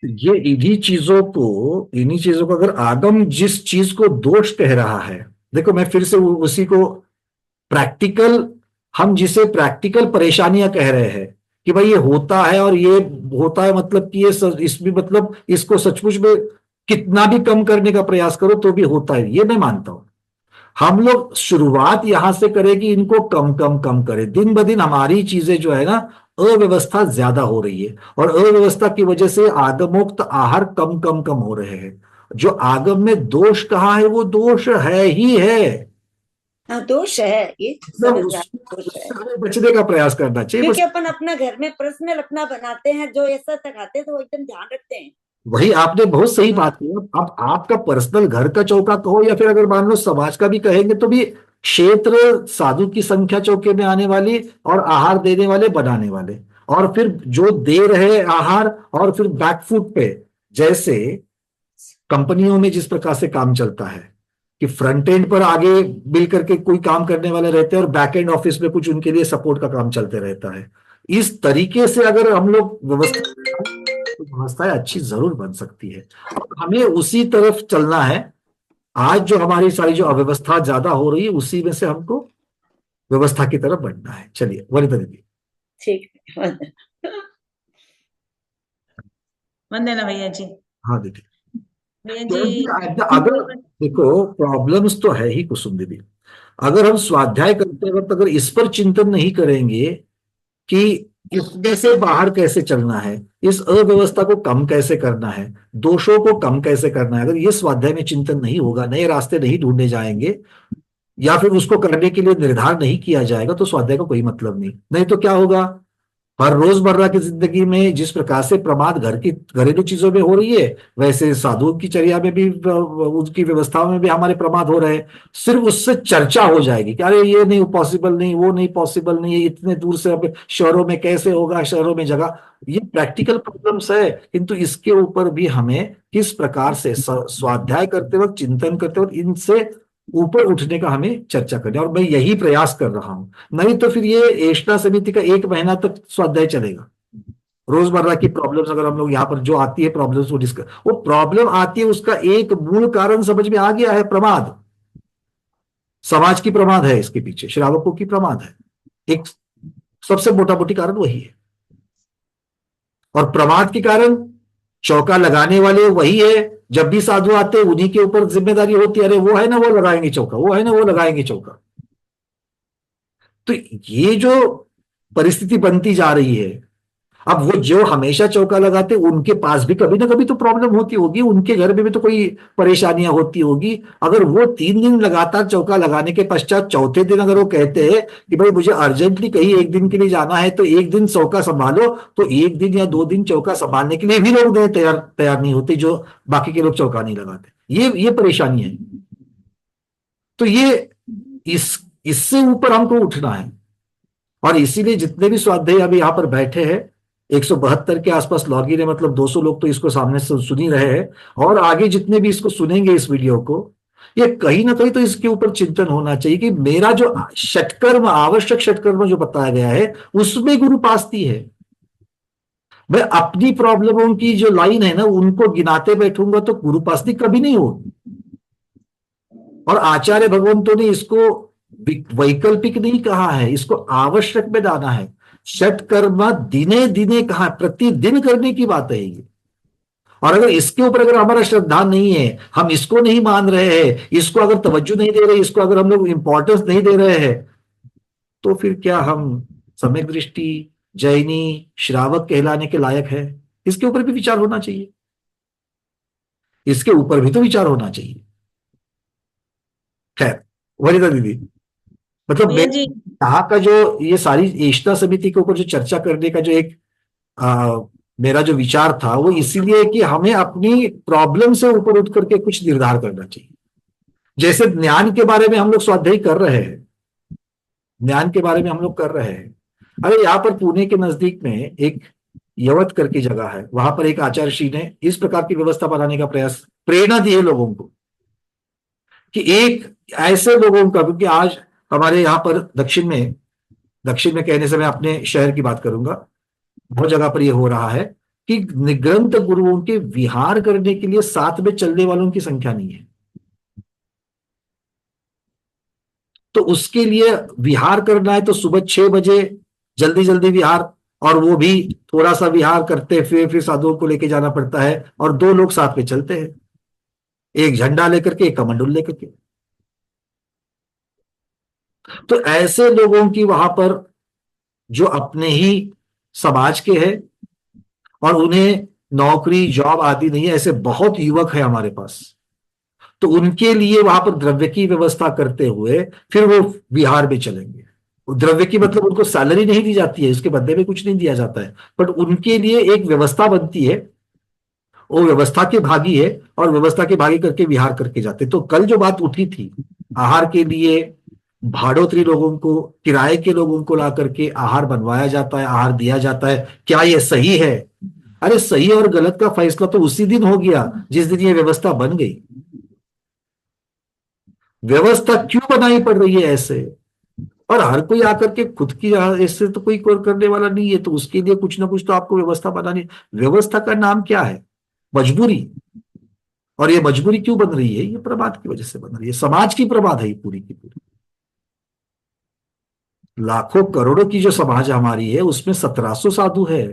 S1: ये इन्हीं चीजों को अगर आगम जिस चीज को दोष कह रहा है, देखो मैं फिर से उसी को प्रैक्टिकल, हम जिसे प्रैक्टिकल परेशानियां कह रहे हैं कि भाई ये होता है, और ये होता है मतलब कि इसमें मतलब इसको सचमुच में कितना भी कम करने का प्रयास करो तो भी होता है, ये मैं मानता हूं। हम लोग शुरुआत यहां से करें कि इनको कम कम कम करें। दिन ब दिन हमारी चीजें जो है ना, अव्यवस्था ज्यादा हो रही है, और अव्यवस्था की वजह से आगमोक्त आहार कम कम कम हो रहे हैं। जो आगम में दोष कहाँ है, वो दोष है ही है,
S9: हाँ दोष है, ये
S1: मतलब
S9: समझ रहा है, दोष है।
S1: उससे हमें बचने का प्रयास करना चाहिए
S9: क्योंकि
S1: बस।
S9: अपन अपना घर में पर्सनल अपना बनाते हैं, जो ऐसा सिखाते हैं तो वो एकदम ध्यान रखते हैं।
S1: वही आपने बहुत सही बात की। अब आपका पर्सनल घर का चौका कहो, या फिर अगर मान लो समाज का भी कहेंगे, तो भी क्षेत्र, साधु की संख्या चौके में आने वाली, और आहार देने वाले, बनाने वाले, और फिर जो दे रहे आहार, और फिर बैकफुट पे, जैसे कंपनियों में जिस प्रकार से काम चलता है कि फ्रंट एंड पर आगे मिल करके कोई काम करने वाले रहते हैं, और बैक एंड ऑफिस में कुछ उनके लिए सपोर्ट का काम चलते रहता है। इस तरीके से अगर हम लोग तो व्यवस्थाएं अच्छी जरूर बन सकती है, और हमें उसी तरफ चलना है। आज जो हमारी सारी जो अव्यवस्था ज्यादा हो रही है, उसी में से हमको व्यवस्था की तरफ बढ़ना है। चलिए वनिता दीदी।
S9: ठीक है।
S10: वंदना भैया जी।
S1: हाँ दीदी।
S10: भैया
S1: क्योंकि
S10: जी
S1: अगर देखो प्रॉब्लम्स तो है ही कुसुम दीदी, अगर हम स्वाध्याय करते वक्त अगर इस पर चिंतन नहीं करेंगे कि इसमें से बाहर कैसे चलना है, इस अव्यवस्था को कम कैसे करना है, दोषों को कम कैसे करना है, अगर ये स्वाध्याय में चिंतन नहीं होगा, नए रास्ते नहीं ढूंढे जाएंगे, या फिर उसको करने के लिए निर्धार नहीं किया जाएगा, तो स्वाध्याय का कोई मतलब नहीं। नहीं तो क्या होगा, हर रोजमर्रा की जिंदगी में जिस प्रकार से प्रमाद घर की घरेलू चीजों में हो रही है, वैसे साधुओं की चर्या में भी, उनकी व्यवस्थाओं में भी हमारे प्रमाद हो रहे हैं। सिर्फ उससे चर्चा हो जाएगी कि अरे ये नहीं पॉसिबल, नहीं वो नहीं पॉसिबल, नहीं है इतने दूर से, अब शहरों में कैसे होगा, शहरों में जगह, ये प्रैक्टिकल प्रॉब्लम्स है। किंतु इसके ऊपर भी हमें किस प्रकार से स्वाध्याय करते वक्त, चिंतन करते वक्त इनसे ऊपर उठने का हमें चर्चा करनी है, और मैं यही प्रयास कर रहा हूं। नहीं तो फिर ये एषणा समिति का 1 महीना तक स्वाध्याय चलेगा। रोजमर्रा की प्रॉब्लम्स अगर हम लोग यहाँ पर जो आती है प्रॉब्लम्स को डिस्कस, वो प्रॉब्लम आती है, उसका एक मूल कारण समझ में आ गया है, प्रमाद। समाज की प्रमाद है इसके पीछे, श्रावकों की प्रमाद है, एक सबसे मोटा मोटी कारण वही है। और प्रमाद के कारण चौका लगाने वाले वही है। जब भी साधु आते हैं उन्हीं के ऊपर जिम्मेदारी होती है, अरे वो है ना वो लगाएंगे चौका, वो है ना वो लगाएंगे चौका। तो ये जो परिस्थिति बनती जा रही है, अब वो जो हमेशा चौका लगाते उनके पास भी कभी ना कभी तो प्रॉब्लम होती होगी, उनके घर में भी तो कोई परेशानियां होती होगी। अगर वो 3 दिन लगातार चौका लगाने के पश्चात चौथे दिन अगर वो कहते हैं कि भाई मुझे अर्जेंटली कहीं 1 दिन के लिए जाना है, तो 1 दिन चौका संभालो, तो 1 दिन या 2 दिन चौका संभालने के लिए भी लोग तैयार नहीं होते, जो बाकी के लोग चौका नहीं लगाते। ये परेशानी है। तो ये इससे ऊपर हमको उठना है। और इसीलिए जितने भी स्वाध्यायी अभी यहां पर बैठे हैं, 172 के आसपास लॉगिन है, मतलब 200 लोग तो इसको सामने से सुन ही रहे हैं, और आगे जितने भी इसको सुनेंगे इस वीडियो को, ये कहीं ना कहीं तो इसके ऊपर चिंतन होना चाहिए कि मेरा जो षटकर्म, आवश्यक षटकर्म जो बताया गया है, उसमें गुरुपास्ती है। मैं अपनी प्रॉब्लमों की जो लाइन है ना, उनको गिनाते बैठूंगा तो गुरुपास्ती कभी नहीं होगी। और आचार्य भगवंतों ने इसको वैकल्पिक नहीं कहा है, इसको आवश्यक में डाला है। षटकर्म दिने दिने कहा, प्रतिदिन करने की बात है ये। और अगर इसके ऊपर अगर हमारा श्रद्धा नहीं है, हम इसको नहीं मान रहे हैं, इसको अगर तवज्जो नहीं दे रहे, इसको अगर हम लोग इंपॉर्टेंस नहीं दे रहे हैं, तो फिर क्या हम सम्यक दृष्टि, जैनी, श्रावक कहलाने के लायक है? इसके ऊपर भी विचार होना चाहिए, इसके ऊपर भी तो विचार होना चाहिए। खैर, वनिता दीदी, मतलब
S10: भैया जी
S1: यहाँ का जो ये सारी एकता समिति के ऊपर जो चर्चा करने का जो एक मेरा जो विचार था, वो इसीलिए कि हमें अपनी प्रॉब्लम से ऊपर उठ करके कुछ निर्धार करना चाहिए। जैसे ज्ञान के बारे में हम लोग स्वाध्याय कर रहे हैं, ज्ञान के बारे में हम लोग कर रहे हैं। अरे यहाँ पर पुणे के नजदीक में एक यवत करके जगह है, वहां पर एक आचार्य श्री ने इस प्रकार की व्यवस्था बनाने का प्रयास, प्रेरणा दी है लोगों को कि एक ऐसे लोगों का, क्योंकि आज हमारे यहाँ पर दक्षिण में कहने से मैं अपने शहर की बात करूंगा, बहुत जगह पर यह हो रहा है कि निग्रंथ गुरुओं के विहार करने के लिए साथ में चलने वालों की संख्या नहीं है। तो उसके लिए विहार करना है तो सुबह 6 बजे जल्दी जल्दी विहार, और वो भी थोड़ा सा विहार करते फिर साधुओं को लेके जाना पड़ता है, और 2 लोग साथ में चलते हैं, एक झंडा लेकर के, एक कमंडल लेकर के। तो ऐसे लोगों की वहां पर जो अपने ही समाज के हैं और उन्हें नौकरी जॉब आदि नहीं है, ऐसे बहुत युवक है हमारे पास, तो उनके लिए वहां पर द्रव्य की व्यवस्था करते हुए फिर वो विहार में चलेंगे। द्रव्य की मतलब उनको सैलरी नहीं दी जाती है, इसके बदले में कुछ नहीं दिया जाता है, बट उनके लिए एक व्यवस्था बनती है, वो व्यवस्था के भागी है, और व्यवस्था के भागी करके विहार करके जाते। तो कल जो बात उठी थी, आहार के लिए भाड़ोत्री लोगों को, किराए के लोगों को ला करके आहार बनवाया जाता है, आहार दिया जाता है, क्या ये सही है? अरे सही और गलत का फैसला तो उसी दिन हो गया जिस दिन ये व्यवस्था बन गई। व्यवस्था क्यों बनाई पड़ रही है ऐसे? और हर कोई आकर के खुद की ऐसे तो कोई करने वाला नहीं है, तो उसके लिए कुछ ना कुछ तो आपको व्यवस्था बनानी। व्यवस्था का नाम क्या है? मजबूरी। और ये मजबूरी क्यों बन रही है? ये प्रमाद की वजह से बन रही है, समाज की प्रमाद है ये पूरी की पूरी। लाखों करोड़ों की जो समाज हमारी है, उसमें 1700 साधु है।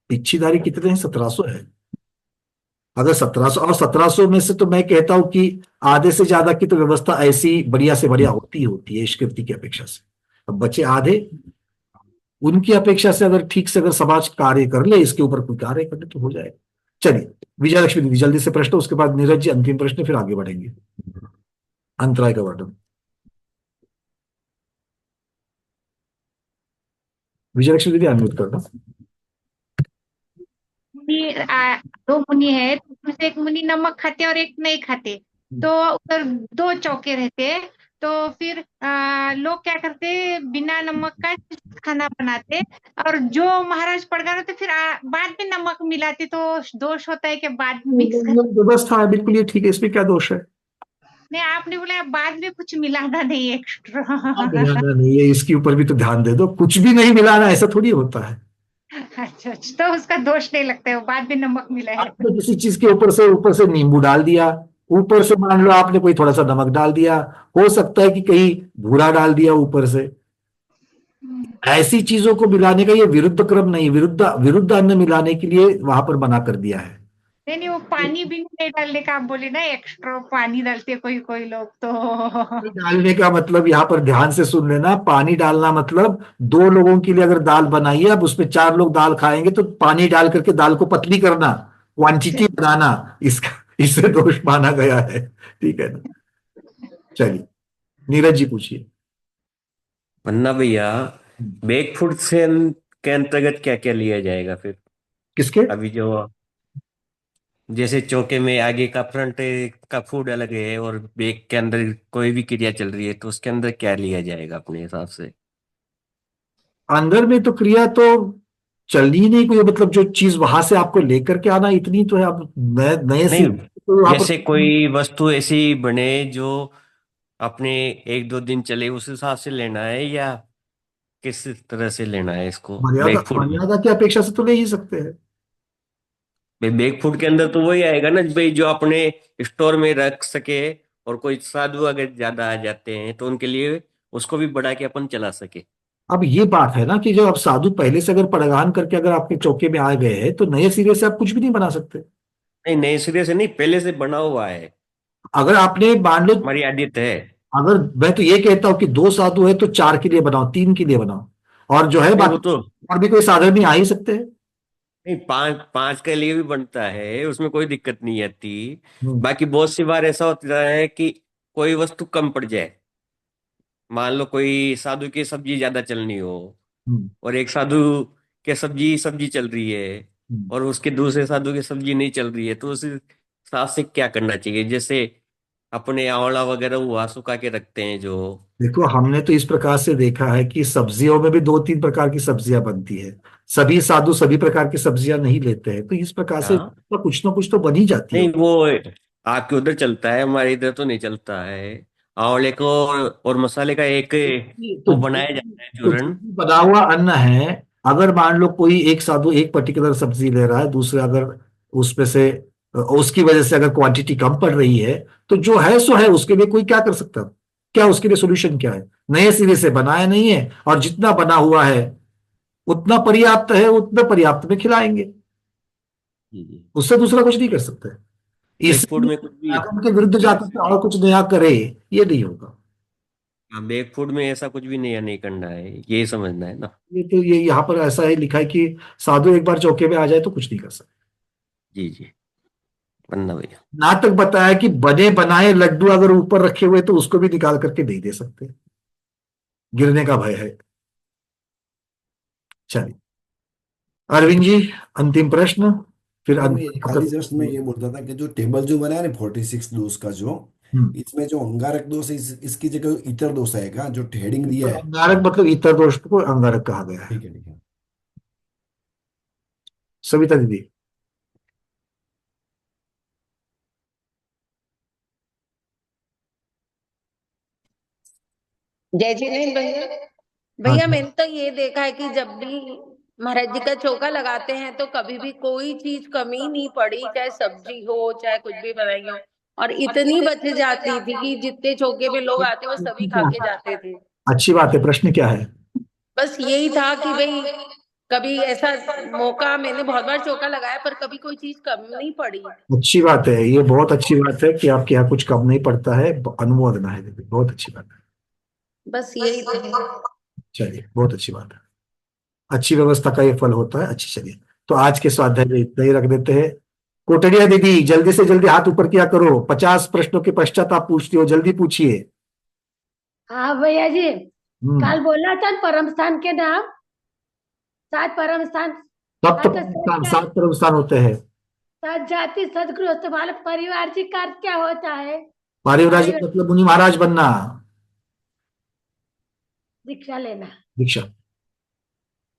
S1: इच्छीधारी कितने हैं? 1700 है। अगर 1700, और 1700 में से तो मैं कहता हूं कि आधे से ज्यादा की तो व्यवस्था ऐसी बढ़िया से बढ़िया होती है इस कृति की अपेक्षा से। अब बचे आधे, उनकी अपेक्षा से अगर ठीक से अगर समाज कार्य कर ले, इसके ऊपर कोई कार्य कर ले तो हो जाएगा। चलिए विजयलक्ष्मी दीदी जल्दी से प्रश्न, उसके बाद नीरज जी अंतिम प्रश्न, फिर आगे बढ़ेंगे। अंतराय का वर्णन। विजयलक्ष्मी दीदी अनम्यूट करना।
S2: मुनि दो मुनि है, तो उसमें से एक मुनि नमक खाते और एक नहीं खाते, तो उधर 2 चौके रहते हैं। तो फिर लोग क्या करते, बिना नमक का खाना बनाते, और जो महाराज पड़ गए तो फिर बाद में नमक मिलाते, तो दोष होता है कि बाद में मिक्स
S1: व्यवस्था है, बिल्कुल ये ठीक है, इसमें क्या दोष है?
S2: नहीं, आपने बोला बाद में कुछ मिलाना नहीं एक्स्ट्रा।
S1: मिलाना नहीं है, इसके ऊपर भी तो ध्यान दे दो, कुछ भी नहीं मिलाना, ऐसा थोड़ी होता है।
S2: अच्छा, तो उसका दोष नहीं लगता है, वो बाद में नमक मिला है।
S1: आपने किसी चीज के ऊपर से नींबू डाल दिया, ऊपर से मान लो आपने कोई थोड़ा सा नमक डाल दिया, हो सकता है कि कहीं भूरा डाल दिया ऊपर से। ऐसी चीजों को मिलाने का ये विरुद्ध क्रम नहीं, विरुद्ध अन्न मिलाने के लिए वहां पर मना कर दिया है।
S2: नहीं, वो पानी भी नहीं डालने का आप बोले ना, एक्स्ट्रा पानी डालते कोई कोई लोग तो।
S1: डालने का मतलब, यहाँ पर ध्यान से सुन लेना, पानी डालना मतलब 2 लोगों के लिए अगर दाल बनाई है, अब उसमें 4 लोग दाल खाएंगे, तो पानी डाल करके दाल को पतली करना, क्वांटिटी बनाना, इससे दोष माना गया है। ठीक है ना? चलिए नीरज जी पूछिए।
S5: पन्ना भैया, बैक फुट के अंतर्गत क्या क्या लिया जाएगा फिर?
S1: किसके?
S5: अभी जो जैसे चौके में आगे का फ्रंट का फूड अलग है और बैक के अंदर कोई भी क्रिया चल रही है तो उसके अंदर क्या लिया जाएगा अपने हिसाब से?
S1: अंदर में तो क्रिया तो चलनी ही नहीं, कोई मतलब जो चीज वहां से आपको लेकर के आना इतनी तो है। अब नए नए
S5: नहीं,
S1: सिरे तो वहां पर
S5: जैसे कोई वस्तु ऐसी बने जो अपने 1-2 दिन चले उस हिसाब से लेना है या किस तरह से लेना है इसको
S1: मर्यादा
S5: बैक फूड में?
S1: मर्यादा की अपेक्षा से तो ले ही सकते हैं।
S5: भाई बैक फूड के अंदर तो वही आएगा ना भाई, जो अपने स्टोर में रख सके, और कोई साधु अगर ज्यादा आ जाते हैं तो उनके लिए उसको भी बढ़ा के अपन चला सके।
S1: अब ये बात है ना कि जो अब साधु पहले से अगर पड़गान करके अगर आपके चौके में आ गए हैं तो नए सिरे से आप कुछ भी नहीं बना सकते।
S5: नहीं, नए सिरे से नहीं, पहले से बना हुआ है,
S1: अगर आपने मान लो,
S5: हमारी आदत है।
S1: अगर मैं तो ये कहता हूं कि दो साधु है तो चार के लिए बनाओ, तीन के लिए बनाओ, और जो है
S5: नहीं वो
S1: बाकी
S5: तो
S1: और भी कोई साधन नहीं आ ही सकते हैं।
S5: नहीं, पांच पांच के लिए भी बनता है, उसमें कोई दिक्कत नहीं आती।
S1: हम्म।
S5: बाकी बहुत सी बार ऐसा होता है कि कोई वस्तु कम पड़ जाए। मान लो कोई साधु की सब्जी ज्यादा चलनी हो
S1: हम्म।
S5: और एक साधु के सब्जी सब्जी चल रही है
S1: हम्म।
S5: और उसके दूसरे साधु की सब्जी नहीं चल रही है, तो उस हिसाब से क्या करना चाहिए? जैसे अपने आंवला वगैरह हुआ सुखा के रखते हैं जो।
S1: देखो, हमने तो इस प्रकार से देखा है कि सब्जियों में भी दो तीन प्रकार की सब्जियां बनती है। सभी साधु सभी प्रकार की सब्जियां नहीं लेते हैं, तो इस प्रकार से
S5: हाँ,
S1: तो कुछ ना कुछ तो बन ही जाती है।
S5: नहीं वो आपके उधर चलता है, हमारे इधर तो नहीं चलता है। आंवले को और मसाले का एक
S1: तो
S5: वो बनाया जाता है
S1: तो
S5: चूरन।
S1: बना हुआ अन्न है। अगर मान लो कोई एक साधु एक पर्टिकुलर सब्जी ले रहा है, दूसरे अगर उसमें से उसकी वजह से अगर क्वांटिटी कम पड़ रही है, तो जो है सो है, उसके लिए कोई क्या कर सकता है? क्या उसके लिए सोल्यूशन क्या है? नए सिरे से बनाया नहीं है, और जितना बना हुआ है उतना पर्याप्त है, उतना पर्याप्त में खिलाएंगे।
S5: जी जी।
S1: उससे दूसरा कुछ नहीं कर सकते।
S5: बैक फूड
S1: इसलिए
S5: में कुछ भी
S1: आगम के विरुद्ध
S5: नहीं
S1: जाकर के और कुछ नया करे, ये नहीं होगा।
S5: हाँ, बैक फूड में ऐसा कुछ भी नया नहीं करना है, यही समझना है ना।
S1: ये तो ये यहाँ पर ऐसा है लिखा है कि साधु एक बार चौके में आ जाए तो कुछ नहीं कर सकते।
S5: जी जी, पन्ना भैया।
S1: ना तक बताया कि बने बनाए लड्डू अगर ऊपर रखे हुए तो उसको भी निकाल करके नहीं दे सकते, गिरने का भय है। चलिए अरविंद जी, अंतिम प्रश्न, फिर
S11: नहीं,
S1: अंत
S11: मैं खाली जस्ट मैं ये बोलता था कि जो टेबल जो बना है ना 46 दोष का जो,
S1: हम्म।
S11: इसमें जो अंगारक दोष है इसकी जगह इतर दोष आएगा जो हेडिंग
S1: तो
S11: दिया है।
S1: अंगारक मतलब इतर दोष को अंगारक कहा गया है।
S11: ठीक है ठीक है।
S1: सविता दीदी।
S3: जय जिनेन्द्र भैया।
S1: हाँ
S3: भैया मैंने तो ये देखा है कि जब भी महाराज जी का चौका लगाते हैं तो कभी भी कोई चीज कमी नहीं पड़ी, चाहे सब्जी हो चाहे कुछ भी बनाई हो, और इतनी बच जाती थी कि जितने चौके में लोग आते वो सभी खा के जाते थे।
S1: अच्छी बात है। प्रश्न क्या है?
S3: बस यही था कि भाई कभी ऐसा मौका, मैंने बहुत बार चौका लगाया पर कभी कोई चीज कम नहीं पड़ी।
S1: अच्छी बात है, ये बहुत अच्छी बात है कि आपके यहाँ कुछ कम नहीं पड़ता है। अनुमोदन है दीदी, बहुत अच्छी बात है।
S3: बस यही था।
S1: चलिए, बहुत अच्छी बात है। अच्छी व्यवस्था का ये फल होता है। अच्छी, चलिए तो आज के स्वाध्याय में इतना ही रख देते हैं। कोटड़िया दीदी, जल्दी से जल्दी हाथ ऊपर किया करो। 50 प्रश्नों के पश्चात आप पूछती हो, जल्दी पूछिए।
S12: हाँ भैया जी,
S1: हम्म।
S12: कल बोला था परम स्थान के नाम, 7 परम स्थान।
S1: तब तो
S12: हाँ, तो
S1: 7 परम स्थान होते हैं।
S12: 7 जाति सदगृह वाले परिवार जी का अर्थ क्या होता है?
S1: पारिव्राज
S12: परिवार
S1: मतलब मुनि महाराज बनना,
S12: दीक्षा लेना।
S1: दीक्षा।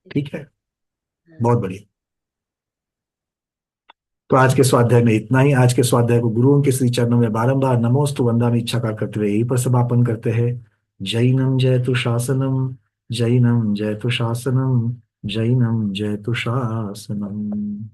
S1: ठीक है, बहुत बढ़िया। तो आज के स्वाध्याय में इतना ही। आज के स्वाध्याय को गुरुओं के श्री चरणों में बारंबार नमोस्तु वंदनामि इच्छा करते हुए यहीं पर समापन करते हैं। जैनम जयतु शासनम, जैनम जयतु शासनम, जैनम जयतु शासनम।